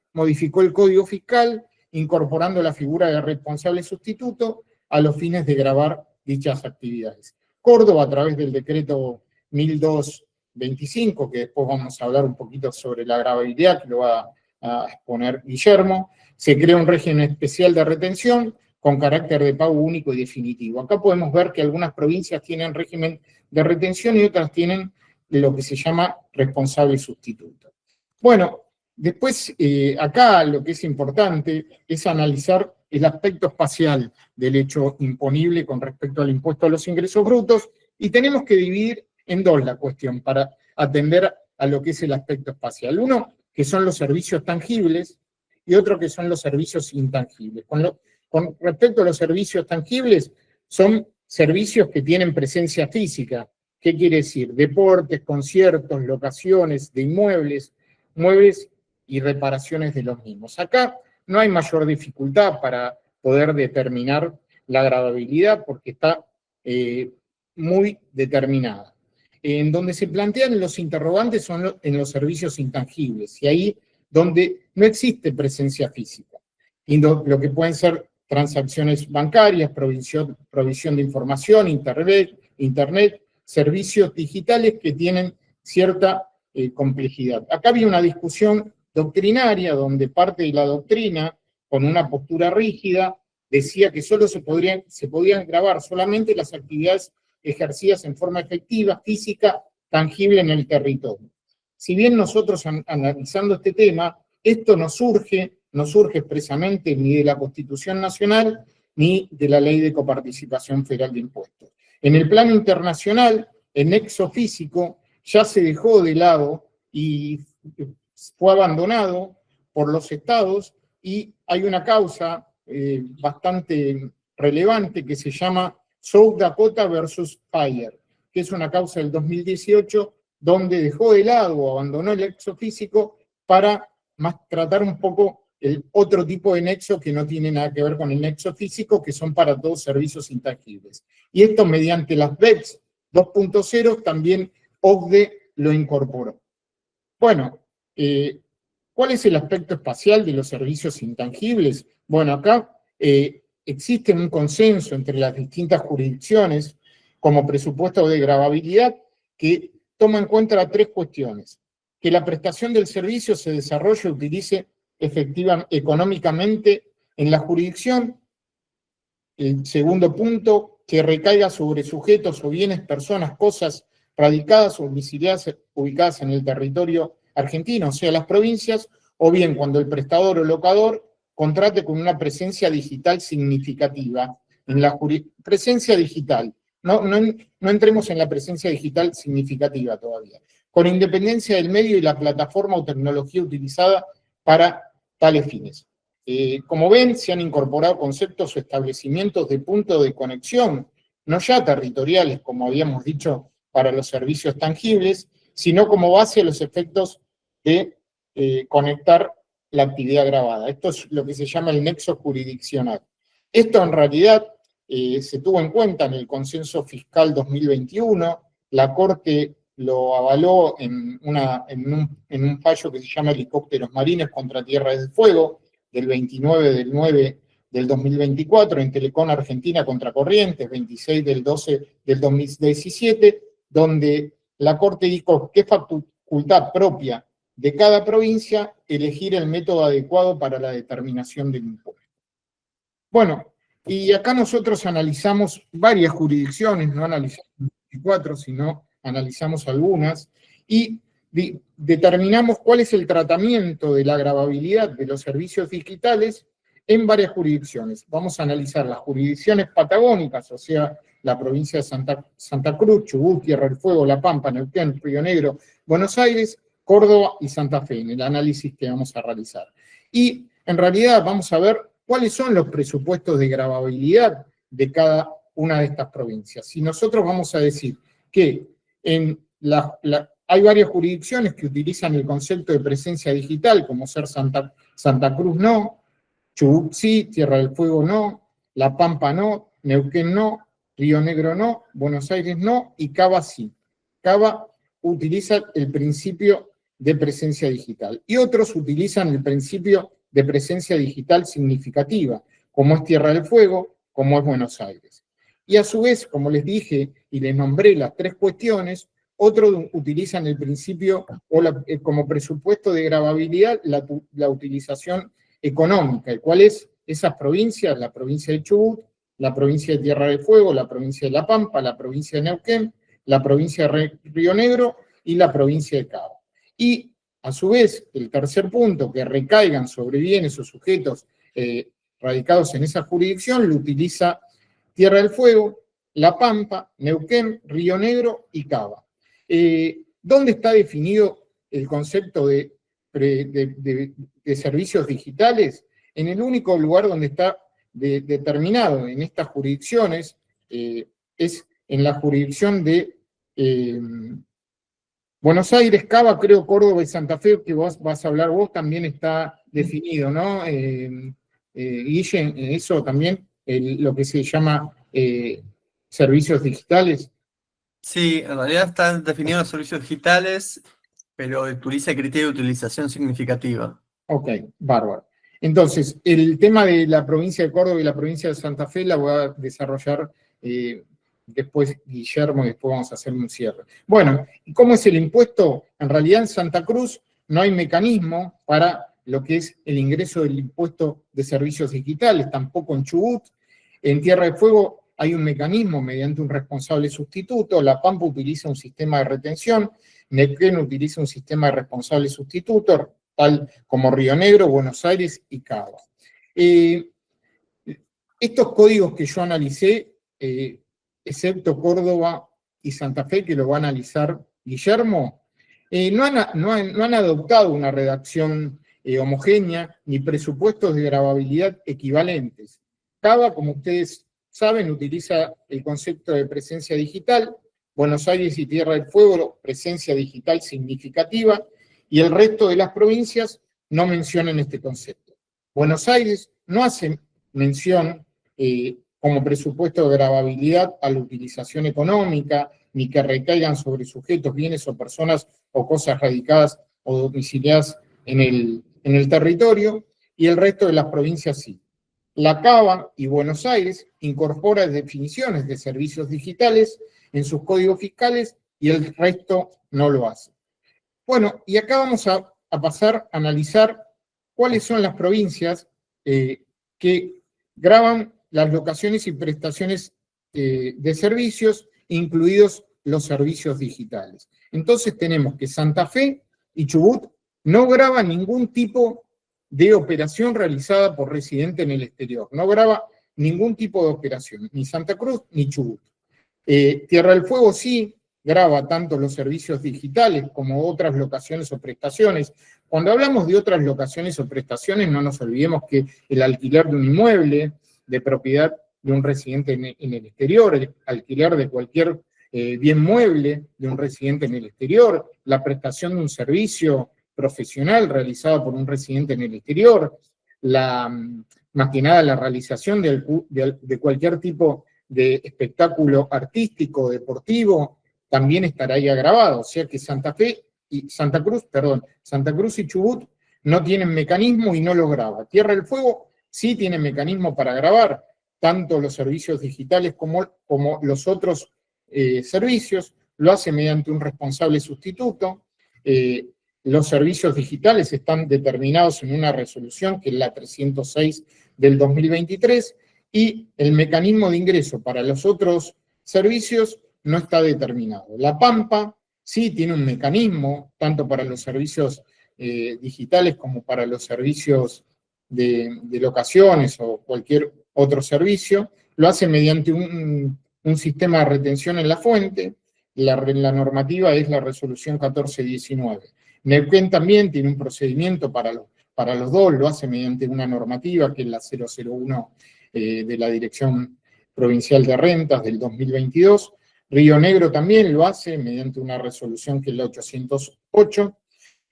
Código Fiscal, incorporando la figura de responsable sustituto a los fines de gravar dichas actividades. Córdoba, a través del decreto 1225, que después vamos a hablar un poquito sobre la gravabilidad, que lo va a exponer Guillermo, se crea un régimen especial de retención con carácter de pago único y definitivo. Acá podemos ver que algunas provincias tienen régimen de retención y otras tienen lo que se llama responsable sustituto. Bueno, después acá lo que es importante es analizar el aspecto espacial del hecho imponible con respecto al impuesto a los ingresos brutos, y tenemos que dividir en dos la cuestión para atender a lo que es el aspecto espacial. Uno, que son los servicios tangibles, y otro que son los servicios intangibles. Con respecto a los servicios tangibles, son servicios que tienen presencia física. ¿Qué quiere decir? Deportes, conciertos, locaciones de inmuebles, muebles y reparaciones de los mismos. Acá no hay mayor dificultad para poder determinar la gravabilidad porque está muy determinada. En donde se plantean los interrogantes son en los servicios intangibles, y ahí donde no existe presencia física, y lo que pueden ser transacciones bancarias, provisión de información, internet, servicios digitales que tienen cierta complejidad. Acá había una discusión doctrinaria donde parte de la doctrina, con una postura rígida, decía que solo se podían gravar solamente las actividades ejercidas en forma efectiva, física, tangible en el territorio. Si bien nosotros analizando este tema, esto no surge expresamente ni de la Constitución Nacional ni de la Ley de Coparticipación Federal de Impuestos. En el plano internacional, el nexo físico ya se dejó de lado y fue abandonado por los estados, y hay una causa bastante relevante que se llama South Dakota versus Fire, que es una causa del 2018 donde dejó de lado o abandonó el nexo físico para tratar un poco el otro tipo de nexo que no tiene nada que ver con el nexo físico, que son para todos servicios intangibles. Y esto mediante las BEPS 2.0 también OCDE lo incorporó. Bueno, ¿cuál es el aspecto espacial de los servicios intangibles? Bueno, acá existe un consenso entre las distintas jurisdicciones como presupuesto de gravabilidad que toma en cuenta tres cuestiones: que la prestación del servicio se desarrolle y utilice económicamente en la jurisdicción. El segundo punto, que recaiga sobre sujetos o bienes, personas, cosas radicadas o domiciliadas ubicadas en el territorio argentino, o sea, las provincias, o bien cuando el prestador o locador contrate con una presencia digital significativa. En la presencia digital, no entremos en la presencia digital significativa todavía, con independencia del medio y la plataforma o tecnología utilizada para tales fines. Como ven, se han incorporado conceptos o establecimientos de punto de conexión, no ya territoriales, como habíamos dicho, para los servicios tangibles, sino como base a los efectos de conectar la actividad grabada. Esto es lo que se llama el nexo jurisdiccional. Esto en realidad se tuvo en cuenta en el Consenso Fiscal 2021, la Corte lo avaló en un fallo que se llama Helicópteros Marines contra Tierra del Fuego, del 29/9 del 2024, en Telecom Argentina contra Corrientes, 26/12 del 2017, donde la Corte dijo que es facultad propia de cada provincia elegir el método adecuado para la determinación del impuesto. Bueno, y acá nosotros analizamos varias jurisdicciones, no analizamos 24, sino analizamos algunas, y determinamos cuál es el tratamiento de la gravabilidad de los servicios digitales en varias jurisdicciones. Vamos a analizar las jurisdicciones patagónicas, o sea, la provincia de Santa Cruz, Chubut, Tierra del Fuego, La Pampa, Neuquén, Río Negro, Buenos Aires, Córdoba y Santa Fe, en el análisis que vamos a realizar. Y en realidad vamos a ver cuáles son los presupuestos de gravabilidad de cada una de estas provincias. Si nosotros vamos a decir que hay varias jurisdicciones que utilizan el concepto de presencia digital, como ser Santa Cruz no, Chubut sí, Tierra del Fuego no, La Pampa no, Neuquén no, Río Negro no, Buenos Aires no, y Cava sí. Cava utiliza el principio de presencia digital. Y otros utilizan el principio de presencia digital significativa, como es Tierra del Fuego, como es Buenos Aires. Y a su vez, como les dije y les nombré las tres cuestiones, otros utilizan el principio o como presupuesto de gravabilidad la utilización económica, el cual es esas provincias, la provincia de Chubut, la provincia de Tierra del Fuego, la provincia de La Pampa, la provincia de Neuquén, la provincia de Río Negro y la provincia de Cabo. Y a su vez, el tercer punto, que recaigan sobre bienes o sujetos radicados en esa jurisdicción, lo utiliza Tierra del Fuego, La Pampa, Neuquén, Río Negro y Cava. ¿Dónde está definido el concepto de servicios digitales? En el único lugar donde está determinado en estas jurisdicciones es en la jurisdicción de Buenos Aires, Cava, creo, Córdoba y Santa Fe, que vos vas a hablar vos, también está definido, ¿no? Guille, eso también, lo que se llama servicios digitales. Sí, en realidad están definidos los servicios digitales, pero utiliza el criterio de utilización significativa. Ok, bárbaro. Entonces, el tema de la provincia de Córdoba y la provincia de Santa Fe la voy a desarrollar después Guillermo, y después vamos a hacer un cierre. Bueno, ¿y cómo es el impuesto? En realidad en Santa Cruz no hay mecanismo para lo que es el ingreso del impuesto de servicios digitales, tampoco en Chubut. En Tierra del Fuego hay un mecanismo mediante un responsable sustituto, La Pampa utiliza un sistema de retención, Neuquén utiliza un sistema de responsable sustituto, tal como Río Negro, Buenos Aires y Cava. Estos códigos que yo analicé, excepto Córdoba y Santa Fe, que lo va a analizar Guillermo, no han adoptado una redacción homogénea ni presupuestos de gravabilidad equivalentes. Cava, como ustedes saben, utiliza el concepto de presencia digital, Buenos Aires y Tierra del Fuego, presencia digital significativa, y el resto de las provincias no mencionan este concepto. Buenos Aires no hace mención como presupuesto de gravabilidad a la utilización económica, ni que recaigan sobre sujetos, bienes o personas o cosas radicadas o domiciliadas en el territorio, y el resto de las provincias sí. La Cava y Buenos Aires incorpora definiciones de servicios digitales en sus códigos fiscales y el resto no lo hace. Bueno, y acá vamos a pasar a analizar cuáles son las provincias que graban las locaciones y prestaciones de servicios, incluidos los servicios digitales. Entonces tenemos que Santa Fe y Chubut no graban ningún tipo de operación realizada por residente en el exterior. No graba ningún tipo de operación, ni Santa Cruz ni Chubut. Tierra del Fuego sí graba tanto los servicios digitales como otras locaciones o prestaciones. Cuando hablamos de otras locaciones o prestaciones, no nos olvidemos que el alquiler de un inmueble de propiedad de un residente en el exterior, el alquiler de cualquier bien mueble de un residente en el exterior, la prestación de un servicio profesional realizada por un residente en el exterior, más que nada la realización de cualquier tipo de espectáculo artístico, deportivo, también estará ahí agravado. O sea que Santa Cruz y Chubut no tienen mecanismo y no lo graba. Tierra del Fuego sí tiene mecanismo para grabar, tanto los servicios digitales como los otros servicios, lo hace mediante un responsable sustituto. Los servicios digitales están determinados en una resolución, que es la 306 del 2023, y el mecanismo de ingreso para los otros servicios no está determinado. La Pampa sí tiene un mecanismo, tanto para los servicios digitales como para los servicios de locaciones o cualquier otro servicio, lo hace mediante un sistema de retención en la fuente. La normativa es la resolución 1419. Neuquén también tiene un procedimiento para los dos, lo hace mediante una normativa que es la 001 de la Dirección Provincial de Rentas del 2022. Río Negro también lo hace mediante una resolución que es la 808.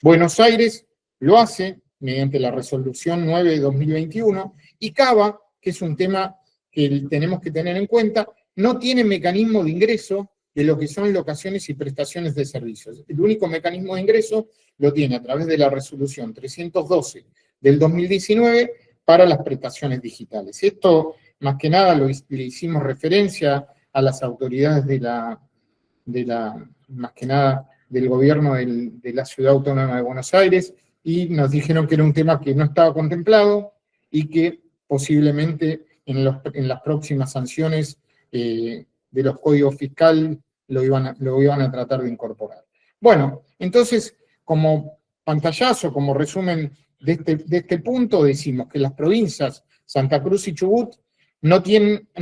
Buenos Aires lo hace mediante la resolución 9 de 2021. Y Cava, que es un tema que tenemos que tener en cuenta, no tiene mecanismo de ingreso de lo que son locaciones y prestaciones de servicios. El único mecanismo de ingreso lo tiene a través de la resolución 312 del 2019 para las prestaciones digitales. Esto, más que nada, le hicimos referencia a las autoridades más que nada, del gobierno de la Ciudad Autónoma de Buenos Aires, y nos dijeron que era un tema que no estaba contemplado y que posiblemente en las próximas sanciones de los códigos fiscales lo iban a tratar de incorporar. Bueno, entonces, como pantallazo, como resumen de este punto, decimos que las provincias Santa Cruz y Chubut no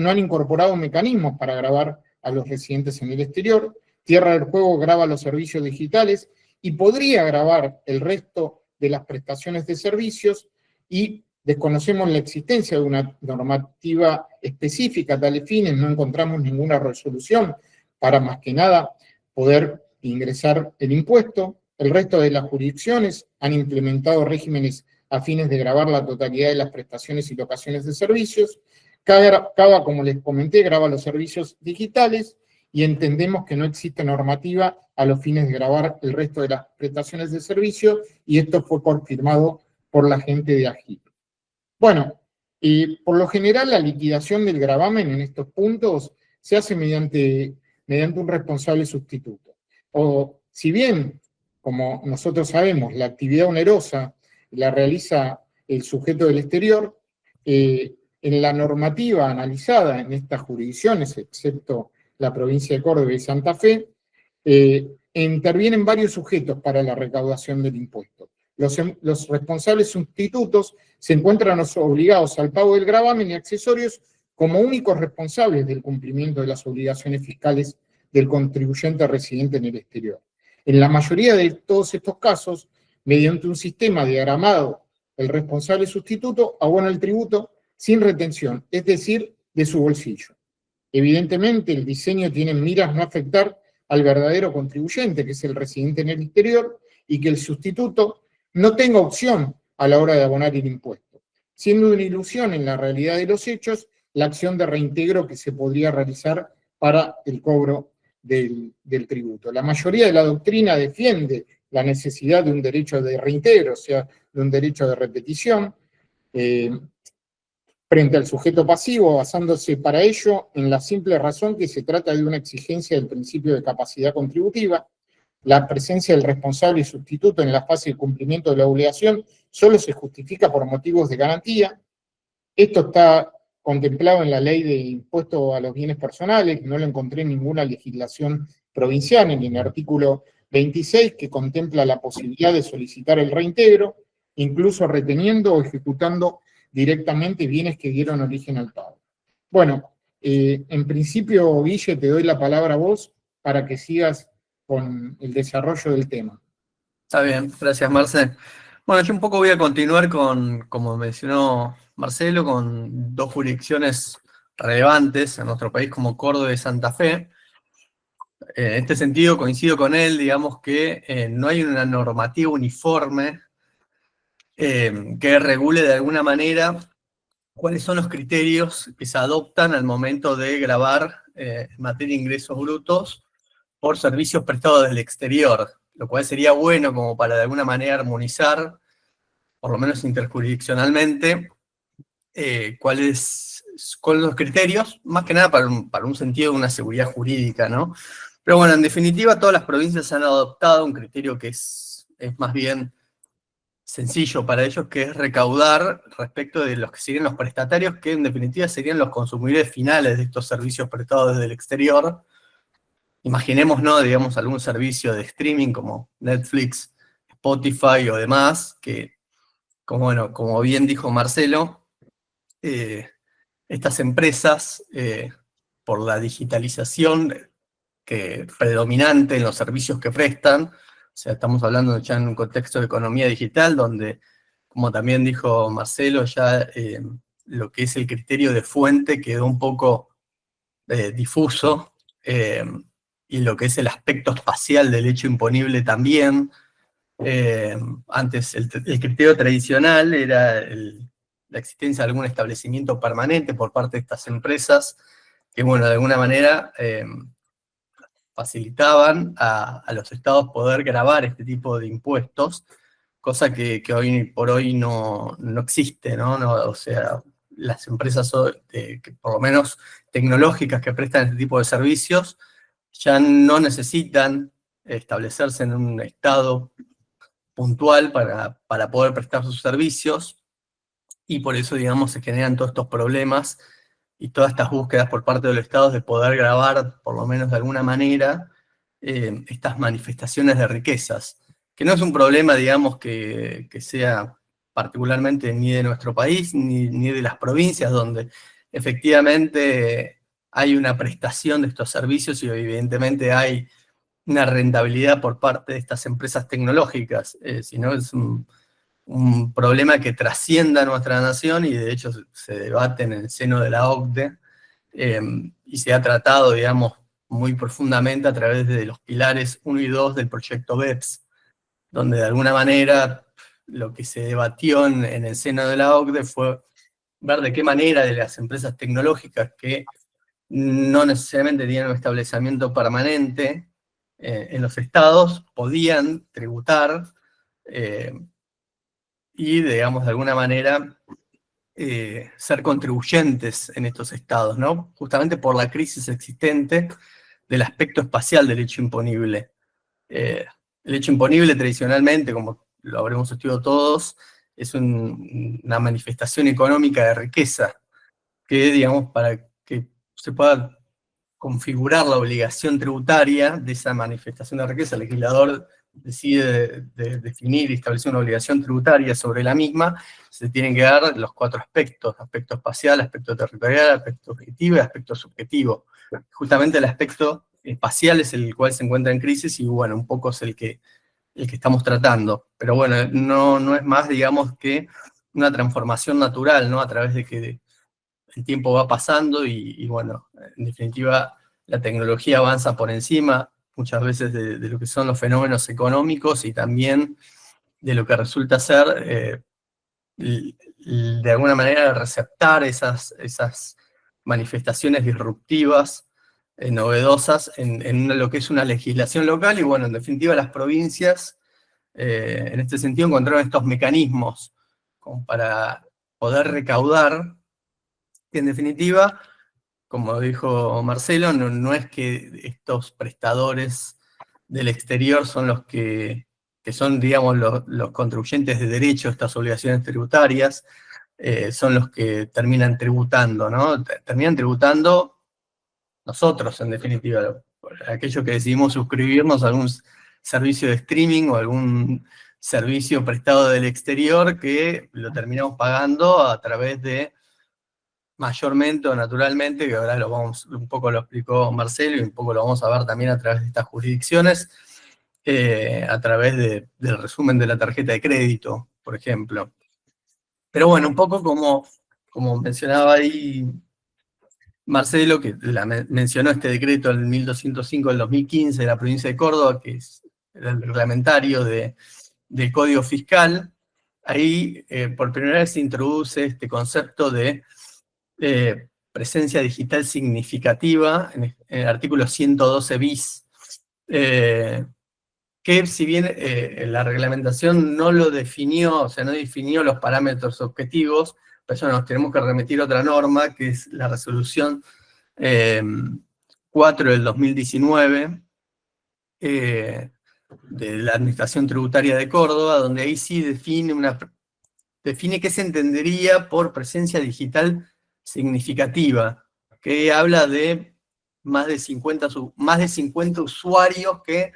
han incorporado mecanismos para grabar a los residentes en el exterior. Tierra del Fuego graba los servicios digitales y podría grabar el resto de las prestaciones de servicios, y desconocemos la existencia de una normativa específica a tales fines, no encontramos ninguna resolución para, más que nada, poder ingresar el impuesto. El resto de las jurisdicciones han implementado regímenes a fines de grabar la totalidad de las prestaciones y locaciones de servicios. Cava, como les comenté, graba los servicios digitales, y entendemos que no existe normativa a los fines de grabar el resto de las prestaciones de servicio, y esto fue confirmado por la gente de AGIP. Bueno, por lo general la liquidación del gravamen en estos puntos se hace mediante un responsable sustituto. O si bien, como nosotros sabemos, la actividad onerosa la realiza el sujeto del exterior, en la normativa analizada en estas jurisdicciones, excepto la provincia de Córdoba y Santa Fe, intervienen varios sujetos para la recaudación del impuesto. Los responsables sustitutos se encuentran obligados al pago del gravamen y accesorios como únicos responsables del cumplimiento de las obligaciones fiscales del contribuyente residente en el exterior. En la mayoría de todos estos casos, mediante un sistema diagramado, el responsable sustituto abona el tributo sin retención, es decir, de su bolsillo. Evidentemente, el diseño tiene en miras no afectar al verdadero contribuyente, que es el residente en el exterior, y que el sustituto no tenga opción a la hora de abonar el impuesto, siendo una ilusión en la realidad de los hechos la acción de reintegro que se podría realizar para el cobro del tributo. La mayoría de la doctrina defiende la necesidad de un derecho de reintegro, o sea, de un derecho de repetición, frente al sujeto pasivo, basándose para ello en la simple razón que se trata de una exigencia del principio de capacidad contributiva. La presencia del responsable sustituto en la fase de cumplimiento de la obligación solo se justifica por motivos de garantía. Esto está contemplado en la ley de impuesto a los bienes personales, no lo encontré en ninguna legislación provincial, en el artículo 26, que contempla la posibilidad de solicitar el reintegro, incluso reteniendo o ejecutando directamente bienes que dieron origen al pago. Bueno, en principio, Guille, te doy la palabra a vos para que sigas con el desarrollo del tema. Está bien, gracias, Marce. Bueno, yo un poco voy a continuar con, como mencionó Marcelo, con dos jurisdicciones relevantes en nuestro país como Córdoba y Santa Fe. En este sentido coincido con él, digamos que no hay una normativa uniforme que regule de alguna manera cuáles son los criterios que se adoptan al momento de grabar en materia de ingresos brutos por servicios prestados del exterior, lo cual sería bueno como para de alguna manera armonizar, por lo menos interjurisdiccionalmente, cuáles son los criterios, más que nada para un sentido de una seguridad jurídica, ¿no? Pero bueno, en definitiva, todas las provincias han adoptado un criterio que es más bien sencillo para ellos, que es recaudar respecto de los que serían los prestatarios, que en definitiva serían los consumidores finales de estos servicios prestados desde el exterior. Imaginemos, ¿no? Digamos, algún servicio de streaming como Netflix, Spotify o demás, que, como bien dijo Marcelo, estas empresas, por la digitalización predominante en los servicios que prestan, o sea, estamos hablando ya en un contexto de economía digital, donde, como también dijo Marcelo, ya lo que es el criterio de fuente quedó un poco difuso, y lo que es el aspecto espacial del hecho imponible también. Antes el criterio tradicional era la existencia de algún establecimiento permanente por parte de estas empresas, que bueno, de alguna manera facilitaban a los estados poder gravar este tipo de impuestos, cosa que hoy por hoy no existe, ¿no? O sea, las empresas que por lo menos tecnológicas que prestan este tipo de servicios ya no necesitan establecerse en un estado puntual para poder prestar sus servicios, y por eso, digamos, se generan todos estos problemas y todas estas búsquedas por parte de los estados de poder grabar, por lo menos de alguna manera, estas manifestaciones de riquezas, que no es un problema, digamos, que sea particularmente ni de nuestro país, ni de las provincias, donde efectivamente hay una prestación de estos servicios y evidentemente hay una rentabilidad por parte de estas empresas tecnológicas, sino es un problema que trascienda a nuestra nación y de hecho se debate en el seno de la OCDE, y se ha tratado, digamos, muy profundamente a través de los pilares 1 y 2 del proyecto BEPS, donde de alguna manera lo que se debatió en el seno de la OCDE fue ver de qué manera de las empresas tecnológicas que no necesariamente tienen un establecimiento permanente en los estados podían tributar y, digamos, de alguna manera ser contribuyentes en estos estados, ¿no? Justamente por la crisis existente del aspecto espacial del hecho imponible. El hecho imponible tradicionalmente, como lo habremos estudiado todos, es una manifestación económica de riqueza que, digamos, para que se pueda configurar la obligación tributaria de esa manifestación de riqueza, el legislador decide definir y establecer una obligación tributaria sobre la misma, se tienen que dar los 4 aspectos: aspecto espacial, aspecto territorial, aspecto objetivo y aspecto subjetivo. Justamente el aspecto espacial es el cual se encuentra en crisis y bueno, un poco es el que estamos tratando. Pero bueno, no es más, digamos, que una transformación natural, ¿no? A través de que el tiempo va pasando y bueno, en definitiva, la tecnología avanza por encima muchas veces de lo que son los fenómenos económicos y también de lo que resulta ser, de alguna manera, receptar esas manifestaciones disruptivas, novedosas, en lo que es una legislación local. Y bueno, en definitiva, las provincias, en este sentido, encontraron estos mecanismos como para poder recaudar, que en definitiva, como dijo Marcelo, no es que estos prestadores del exterior son los que son, digamos, los contribuyentes de derecho a estas obligaciones tributarias, son los que terminan tributando, ¿no? Terminan tributando nosotros, en definitiva, aquellos que decidimos suscribirnos a algún servicio de streaming o algún servicio prestado del exterior, que lo terminamos pagando a través de, mayormente o naturalmente, que ahora un poco lo explicó Marcelo y un poco lo vamos a ver también a través de estas jurisdicciones, a través del resumen de la tarjeta de crédito, por ejemplo. Pero bueno, un poco como mencionaba ahí Marcelo, que mencionó este decreto, el 1205 del 2015 de la provincia de Córdoba, que es el reglamentario del Código Fiscal. Ahí por primera vez se introduce este concepto de presencia digital significativa en el artículo 112 bis, que si bien la reglamentación no lo definió, o sea, no definió los parámetros objetivos, por eso nos tenemos que remitir a otra norma, que es la resolución 4 del 2019, de la Administración Tributaria de Córdoba, donde ahí sí define qué se entendería por presencia digital significativa, que habla de más de 50 usuarios que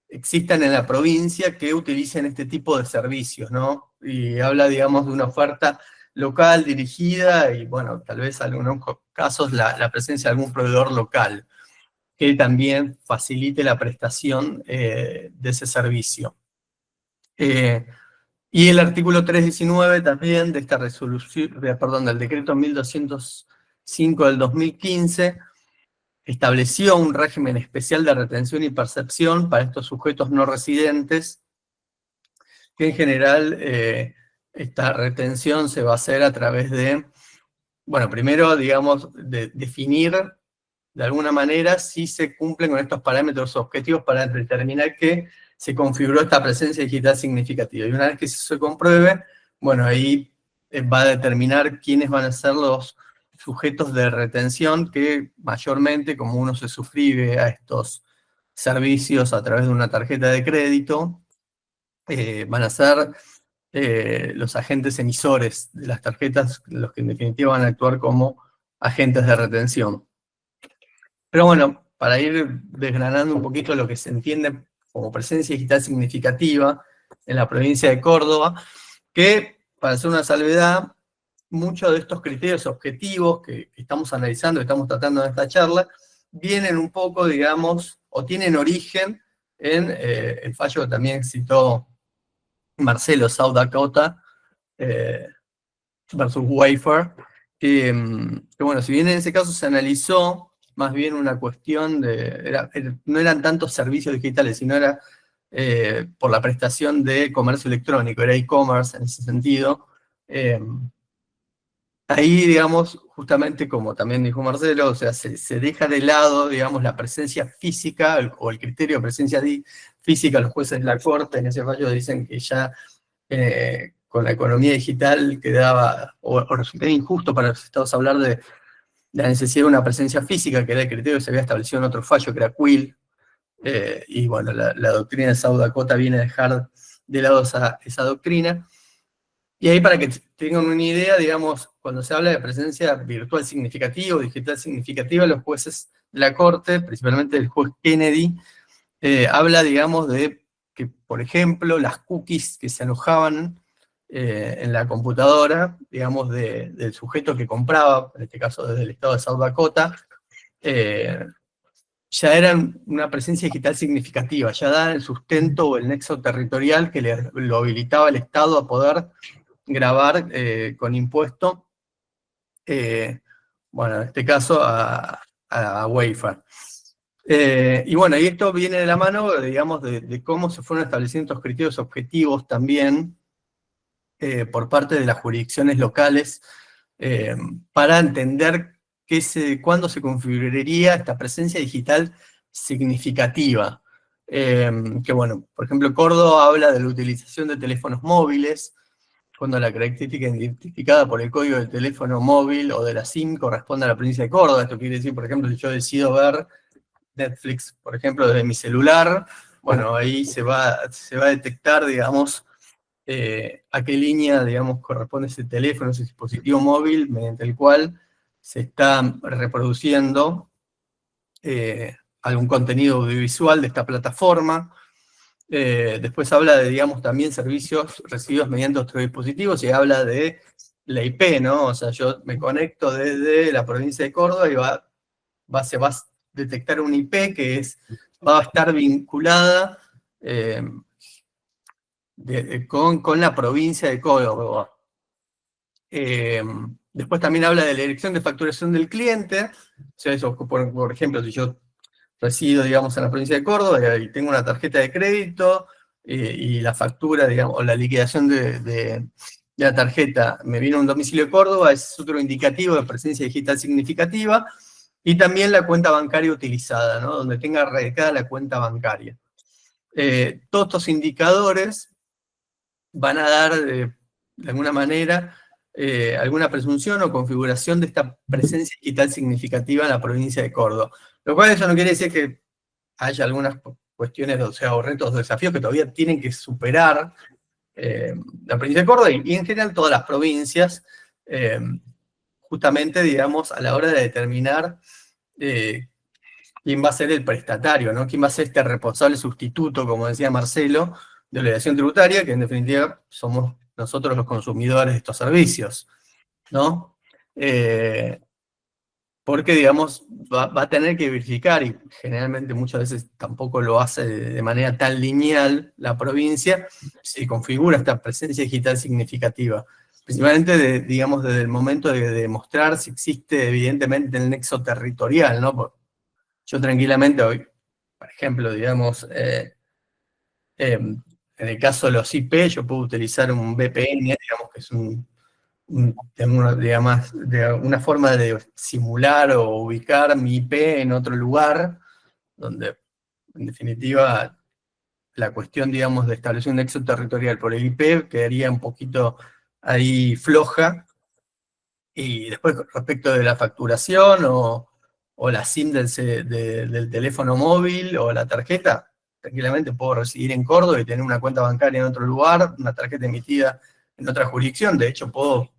existan en la provincia que utilicen este tipo de servicios, ¿no? Y habla, digamos, de una oferta local dirigida y, bueno, tal vez en algunos casos la presencia de algún proveedor local que también facilite la prestación de ese servicio. Y el artículo 319 también de esta resolución, perdón, del decreto 1205 del 2015, estableció un régimen especial de retención y percepción para estos sujetos no residentes, que en general esta retención se va a hacer a través de, bueno, primero, digamos, de definir de alguna manera si se cumplen con estos parámetros objetivos para determinar que se configuró esta presencia digital significativa. Y una vez que eso se compruebe, bueno, ahí va a determinar quiénes van a ser los sujetos de retención que mayormente, como uno se suscribe a estos servicios a través de una tarjeta de crédito, van a ser los agentes emisores de las tarjetas, los que en definitiva van a actuar como agentes de retención. Pero bueno, para ir desgranando un poquito lo que se entiende como presencia digital significativa en la provincia de Córdoba, que, para hacer una salvedad, muchos de estos criterios objetivos que estamos analizando, que estamos tratando en esta charla, vienen un poco, digamos, o tienen origen en el fallo que también citó Marcelo, South Dakota versus Wayfair, que, bueno, si bien en ese caso se analizó más bien una cuestión no eran tantos servicios digitales, sino era por la prestación de comercio electrónico, era e-commerce en ese sentido. Ahí, digamos, justamente como también dijo Marcelo, o sea, se deja de lado, digamos, la presencia física o el criterio de presencia física. Los jueces de la Corte en ese fallo dicen que ya con la economía digital quedaba, o resultaba injusto para los estados hablar de la necesidad de una presencia física, que era el criterio que se había establecido en otro fallo, que era Quill, y bueno, la doctrina de South Dakota viene a dejar de lado esa doctrina. Y ahí, para que tengan una idea, digamos, cuando se habla de presencia virtual significativa o digital significativa, los jueces de la Corte, principalmente el juez Kennedy, habla, digamos, de que, por ejemplo, las cookies que se alojaban en la computadora, digamos, del sujeto que compraba, en este caso desde el estado de South Dakota, ya eran una presencia digital significativa, ya daban el sustento o el nexo territorial que lo habilitaba el Estado a poder grabar con impuesto, bueno, en este caso a Wayfair. Y bueno, y esto viene de la mano, digamos, de cómo se fueron estableciendo estos criterios objetivos también por parte de las jurisdicciones locales para entender cuándo se configuraría esta presencia digital significativa. Que bueno, por ejemplo, Córdoba habla de la utilización de teléfonos móviles, cuando la característica identificada por el código del teléfono móvil o de la SIM corresponde a la provincia de Córdoba. Esto quiere decir, por ejemplo, si yo decido ver Netflix, por ejemplo, desde mi celular, bueno, ahí se va a detectar, digamos, a qué línea, digamos, corresponde ese teléfono, ese dispositivo móvil, mediante el cual se está reproduciendo algún contenido audiovisual de esta plataforma. Después habla de, digamos, también servicios recibidos mediante otros dispositivos y habla de la IP, ¿no? O sea, yo me conecto desde la provincia de Córdoba y se va a detectar una IP que va a estar vinculada con la provincia de Córdoba. Después también habla de la dirección de facturación del cliente. O sea, eso, por ejemplo, si yo resido, digamos, en la provincia de Córdoba y tengo una tarjeta de crédito y la factura, digamos, o la liquidación de la tarjeta me viene a un domicilio de Córdoba, es otro indicativo de presencia digital significativa. Y también la cuenta bancaria utilizada, ¿no? Donde tenga radicada la cuenta bancaria. Todos estos indicadores van a dar, de alguna manera, alguna presunción o configuración de esta presencia digital significativa en la provincia de Córdoba. Lo cual eso no quiere decir que haya algunas cuestiones, o sea, o retos o desafíos que todavía tienen que superar la provincia de Córdoba y en general todas las provincias, justamente, digamos, a la hora de determinar quién va a ser el prestatario, ¿no? Quién va a ser este responsable sustituto, como decía Marcelo, de obligación tributaria, que en definitiva somos nosotros los consumidores de estos servicios, ¿no? Porque, digamos, va a tener que verificar, y generalmente muchas veces tampoco lo hace de manera tan lineal la provincia, si configura esta presencia digital significativa. Principalmente, digamos, desde el momento de demostrar si existe, evidentemente, el nexo territorial, ¿no? Yo tranquilamente hoy, por ejemplo, digamos, en el caso de los IP, yo puedo utilizar un VPN, digamos, que es una forma de simular o ubicar mi IP en otro lugar, donde, en definitiva, la cuestión, digamos, de establecer un nexo territorial por el IP quedaría un poquito ahí floja. Y después, respecto de la facturación o la SIM del teléfono móvil o la tarjeta, tranquilamente puedo residir en Córdoba y tener una cuenta bancaria en otro lugar, una tarjeta emitida en otra jurisdicción. De hecho, puedo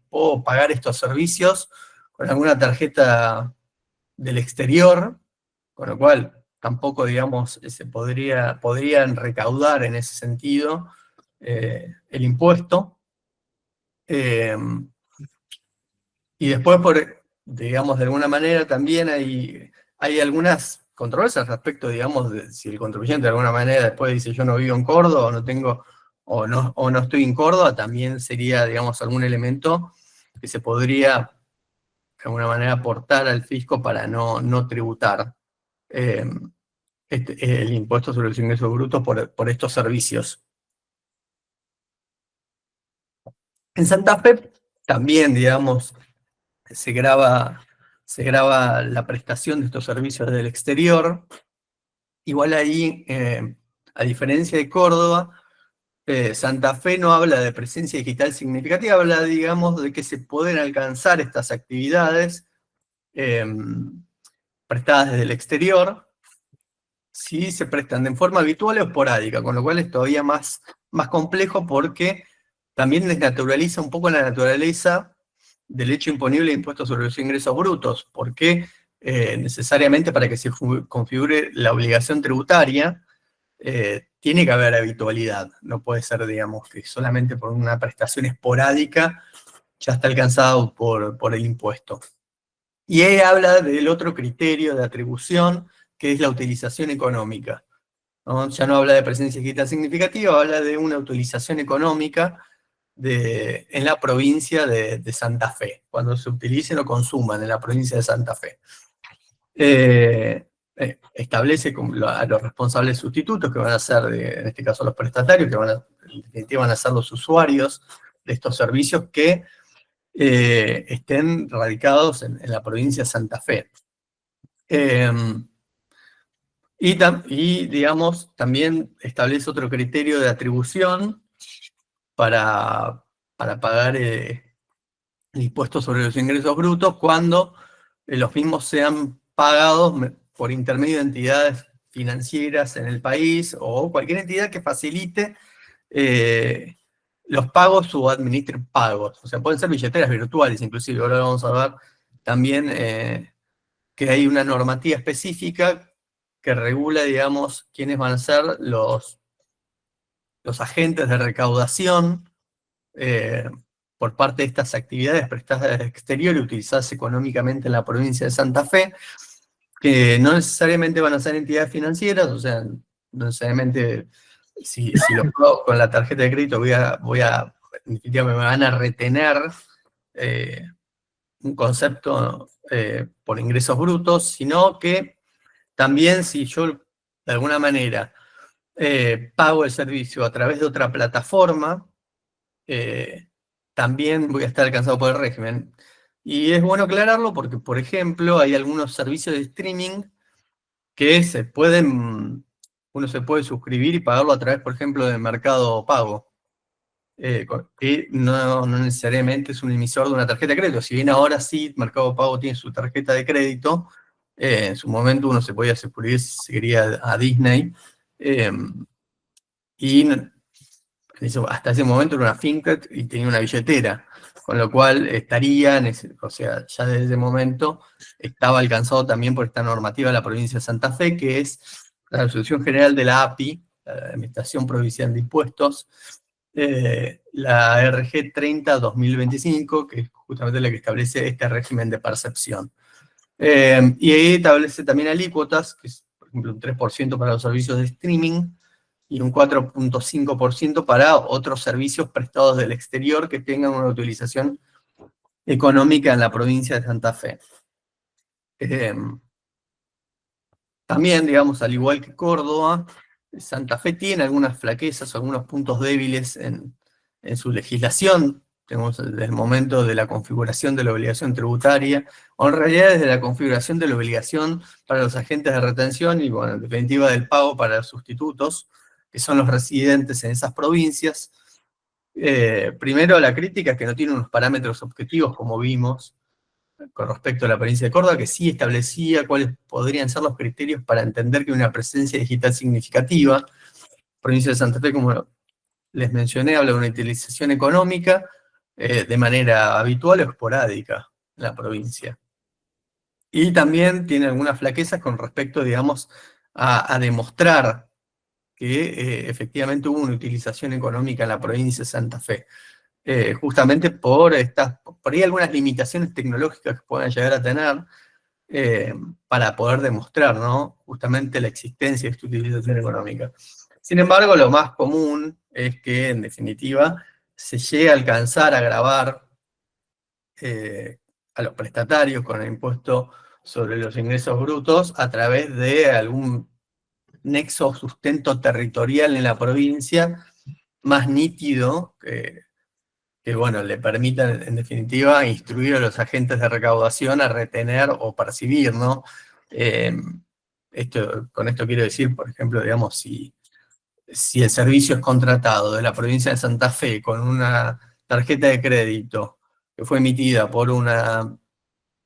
pagar estos servicios con alguna tarjeta del exterior, con lo cual tampoco, digamos, podrían recaudar en ese sentido el impuesto. Y después, digamos, de alguna manera también hay algunas controversias respecto, digamos, de si el contribuyente de alguna manera después dice yo no vivo en Córdoba, o no estoy en Córdoba, también sería, digamos, algún elemento que se podría de alguna manera aportar al fisco para no tributar el impuesto sobre los ingresos brutos por estos servicios. En Santa Fe también, digamos, se graba la prestación de estos servicios del exterior. Igual ahí, a diferencia de Córdoba, Santa Fe no habla de presencia digital significativa, habla, digamos, de que se pueden alcanzar estas actividades prestadas desde el exterior, si se prestan de forma habitual o esporádica, con lo cual es todavía más complejo porque también desnaturaliza un poco la naturaleza del hecho imponible de impuestos sobre los ingresos brutos, porque necesariamente para que se configure la obligación tributaria, tiene que haber habitualidad, no puede ser, digamos, que solamente por una prestación esporádica ya está alcanzado por el impuesto. Y ahí habla del otro criterio de atribución, que es la utilización económica, ¿no? Ya no habla de presencia digital significativa, habla de una utilización económica en la provincia de Santa Fe, cuando se utilicen o consuman en la provincia de Santa Fe. Establece a los responsables sustitutos, que van a ser, en este caso, los prestatarios, que en definitiva van a ser los usuarios de estos servicios que estén radicados en la provincia de Santa Fe. Y digamos, también establece otro criterio de atribución para pagar el impuesto sobre los ingresos brutos cuando los mismos sean pagados por intermedio de entidades financieras en el país o cualquier entidad que facilite los pagos o administre pagos. O sea, pueden ser billeteras virtuales, inclusive. Ahora vamos a ver también que hay una normativa específica que regula, digamos, quiénes van a ser los agentes de recaudación por parte de estas actividades prestadas al exterior y utilizadas económicamente en la provincia de Santa Fe, que no necesariamente van a ser entidades financieras, o sea, no necesariamente si lo pago con la tarjeta de crédito en definitiva me van a retener un concepto por ingresos brutos, sino que también si yo de alguna manera pago el servicio a través de otra plataforma, también voy a estar alcanzado por el régimen. Y es bueno aclararlo porque, por ejemplo, hay algunos servicios de streaming que uno se puede suscribir y pagarlo a través, por ejemplo, de Mercado Pago, que no necesariamente es un emisor de una tarjeta de crédito. Si bien ahora sí Mercado Pago tiene su tarjeta de crédito, en su momento uno se podía suscribir si se quería a Disney, y hasta ese momento era una fintech y tenía una billetera, con lo cual o sea, ya desde ese momento estaba alcanzado también por esta normativa de la provincia de Santa Fe, que es la Resolución General de la API, la Administración Provincial de Impuestos, la RG 30-2025, que es justamente la que establece este régimen de percepción. Y ahí establece también alícuotas, que es, por ejemplo, un 3% para los servicios de streaming, y un 4.5% para otros servicios prestados del exterior que tengan una utilización económica en la provincia de Santa Fe. También, digamos, al igual que Córdoba, Santa Fe tiene algunas flaquezas, algunos puntos débiles en su legislación. Tenemos desde el momento de la configuración de la obligación tributaria, o en realidad desde la configuración de la obligación para los agentes de retención y, bueno, en definitiva del pago para los sustitutos, que son los residentes en esas provincias. Primero, la crítica es que no tiene unos parámetros objetivos, como vimos, con respecto a la provincia de Córdoba, que sí establecía cuáles podrían ser los criterios para entender que hay una presencia digital significativa. La provincia de Santa Fe, como les mencioné, habla de una utilización económica de manera habitual o esporádica en la provincia. Y también tiene algunas flaquezas con respecto, digamos, a demostrar que efectivamente hubo una utilización económica en la provincia de Santa Fe. Justamente por ahí algunas limitaciones tecnológicas que puedan llegar a tener para poder demostrar, ¿no?, justamente la existencia de esta utilización económica. Sin embargo, lo más común es que, en definitiva, se llegue a alcanzar a gravar a los prestatarios con el impuesto sobre los ingresos brutos a través de algún nexo o sustento territorial en la provincia más nítido que bueno, le permita, en definitiva, instruir a los agentes de recaudación a retener o percibir, ¿no? Con esto quiero decir, por ejemplo, digamos, si el servicio es contratado de la provincia de Santa Fe con una tarjeta de crédito que fue emitida por una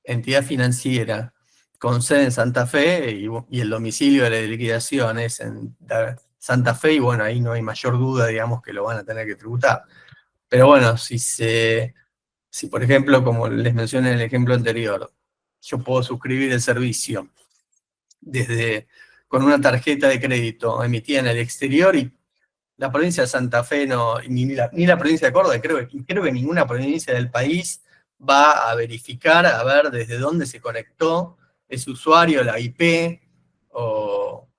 entidad financiera con sede en Santa Fe y el domicilio de la liquidación es en Santa Fe, y bueno, ahí no hay mayor duda, digamos, que lo van a tener que tributar. Pero bueno, si por ejemplo, como les mencioné en el ejemplo anterior, yo puedo suscribir el servicio con una tarjeta de crédito emitida en el exterior, y la provincia de Santa Fe ni la provincia de Córdoba, creo que ninguna provincia del país va a verificar, a ver desde dónde se conectó ese usuario, la IP, o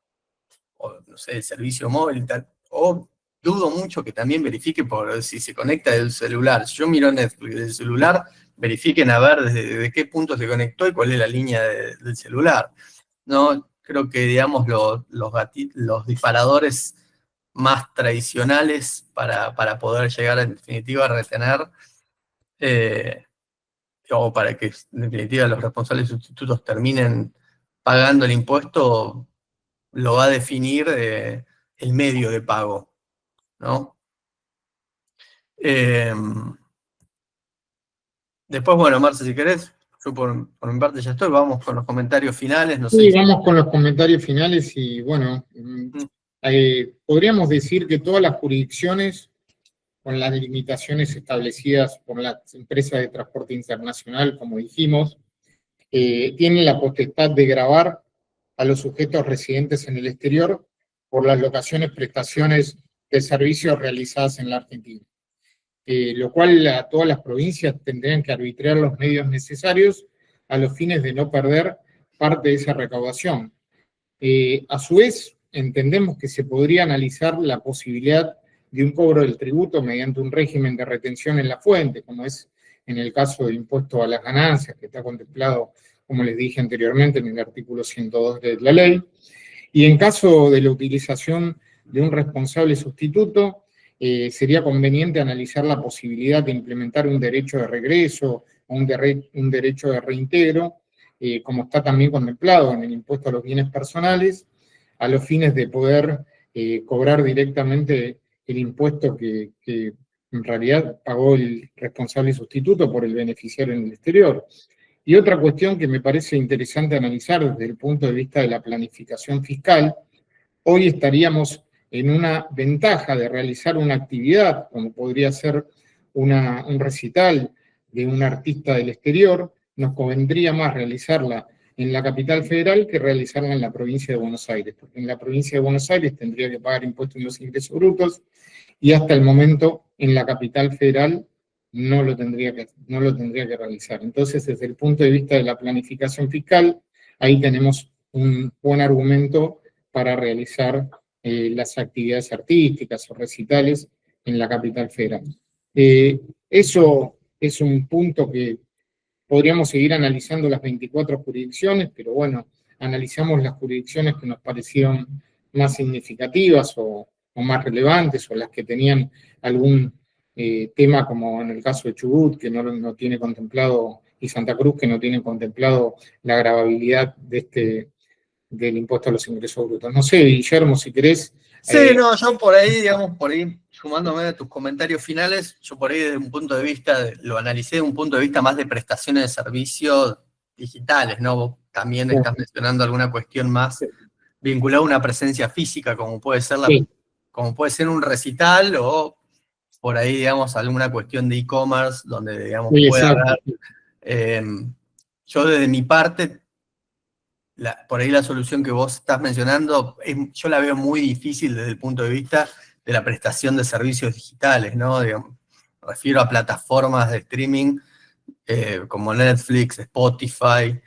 no sé, el servicio móvil, tal, o dudo mucho que también verifique por si se conecta del celular. Si yo miro Netflix del celular, verifiquen a ver desde qué punto se conectó y cuál es la línea del celular. No, creo que, digamos, los disparadores más tradicionales para poder llegar, en definitiva, a retener, o para que, en definitiva, los responsables sustitutos terminen pagando el impuesto, lo va a definir el medio de pago, ¿no? Después, bueno, Marce, si querés, yo por mi parte ya estoy, vamos con los comentarios finales. No sé. Sí, vamos con los comentarios finales y bueno, podríamos decir que todas las jurisdicciones, con las limitaciones establecidas por las empresas de transporte internacional, como dijimos, tienen la potestad de gravar a los sujetos residentes en el exterior por las locaciones, prestaciones de servicios realizadas en la Argentina. Lo cual a todas las provincias tendrían que arbitrar los medios necesarios a los fines de no perder parte de esa recaudación. A su vez, entendemos que se podría analizar la posibilidad de un cobro del tributo mediante un régimen de retención en la fuente, como es en el caso de impuesto a las ganancias, que está contemplado, como les dije anteriormente, en el artículo 102 de la ley. Y en caso de la utilización de un responsable sustituto, sería conveniente analizar la posibilidad de implementar un derecho de regreso o un derecho de reintegro, como está también contemplado en el impuesto a los bienes personales, a los fines de poder cobrar directamente el impuesto que en realidad pagó el responsable sustituto por el beneficiario en el exterior. Y otra cuestión que me parece interesante analizar desde el punto de vista de la planificación fiscal, hoy estaríamos en una ventaja de realizar una actividad, como podría ser un recital de un artista del exterior, nos convendría más realizarla en la capital federal que realizarla en la provincia de Buenos Aires, porque en la provincia de Buenos Aires tendría que pagar impuestos en los ingresos brutos, y hasta el momento en la capital federal no lo tendría que realizar. Entonces, desde el punto de vista de la planificación fiscal, ahí tenemos un buen argumento para realizar las actividades artísticas o recitales en la capital federal. Eso es un punto que podríamos seguir analizando las 24 jurisdicciones, pero bueno, analizamos las jurisdicciones que nos parecieron más significativas o más relevantes, o las que tenían algún tema, como en el caso de Chubut, que no tiene contemplado, y Santa Cruz, que no tiene contemplado la gravabilidad del impuesto a los ingresos brutos. No sé, Guillermo, si querés. Sí, no, yo por ahí, digamos, sumándome a tus comentarios finales, yo por ahí desde un punto de vista, lo analicé desde un punto de vista más de prestaciones de servicios digitales, ¿no? Vos también estás mencionando alguna cuestión más vinculada a una presencia física, como puede ser como puede ser un recital, o por ahí, digamos, alguna cuestión de e-commerce, donde, digamos, puede haber. Yo desde mi parte, por ahí la solución que vos estás mencionando, yo la veo muy difícil desde el punto de vista de la prestación de servicios digitales, ¿no? Digamos, me refiero a plataformas de streaming como Netflix, Spotify,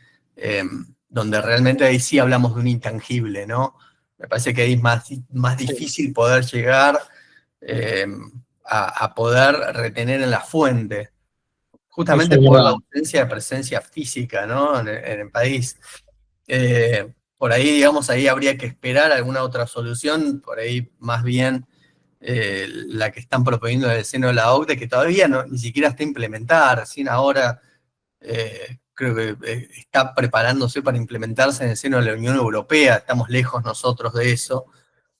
donde realmente ahí sí hablamos de un intangible, ¿no? Me parece que ahí es más difícil poder llegar a poder retener en la fuente, justamente por la ausencia de presencia física, ¿no? En el país. Por ahí, digamos, ahí habría que esperar alguna otra solución, por ahí más bien la que están proponiendo desde el seno de la OCDE, que todavía ni siquiera está implementada, recién ahora creo que está preparándose para implementarse en el seno de la Unión Europea, estamos lejos nosotros de eso.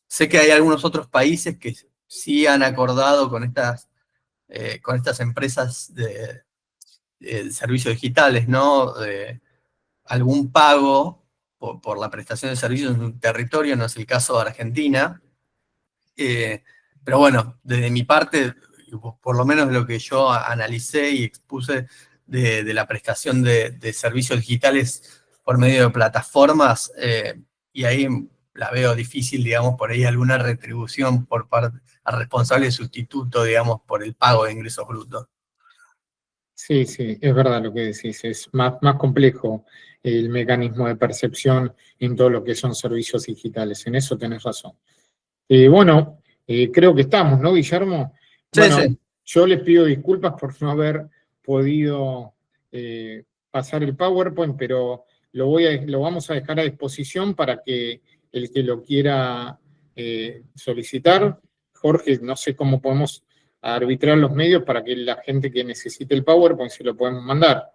Sé que hay algunos otros países que sí han acordado con estas empresas de servicios digitales, ¿no? De algún pago por la prestación de servicios en un territorio, no es el caso de Argentina. Pero bueno, desde mi parte, por lo menos lo que yo analicé y expuse de la prestación de servicios digitales por medio de plataformas, y ahí la veo difícil, digamos, por ahí alguna retribución por parte al responsable sustituto, digamos, por el pago de ingresos brutos. Sí, es verdad lo que decís, es más complejo el mecanismo de percepción en todo lo que son servicios digitales, en eso tenés razón. Bueno, creo que estamos, ¿no, Guillermo? Bueno, sí. Yo les pido disculpas por no haber podido pasar el PowerPoint, pero lo vamos a dejar a disposición para que el que lo quiera solicitar. Jorge, no sé cómo podemos arbitrar los medios para que la gente que necesite el PowerPoint se lo podemos mandar.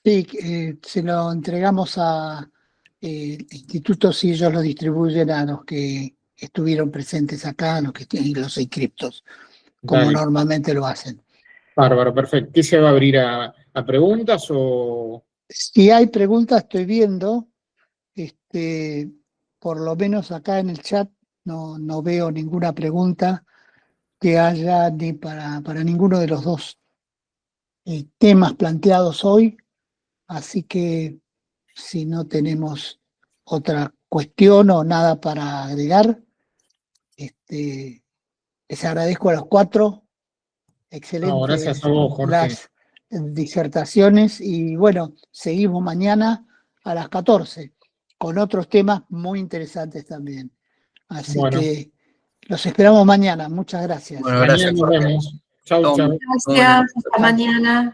Sí, se lo entregamos a institutos y ellos lo distribuyen a los que estuvieron presentes acá, a los que tienen los inscriptos, como Dale. Normalmente lo hacen. Bárbaro, perfecto. ¿Qué se va a abrir a preguntas o...? Si hay preguntas, estoy viendo, por lo menos acá en el chat no veo ninguna pregunta que haya ni para ninguno de los dos temas planteados hoy, así que si no tenemos otra cuestión o nada para agregar, les agradezco a los cuatro, excelentes gracias a vos, Jorge. Las disertaciones, y bueno, seguimos mañana a las 14 con otros temas muy interesantes también, así que los esperamos mañana. Muchas gracias. Bueno, gracias. Mañana nos vemos. Chau, chau. Gracias, hasta mañana.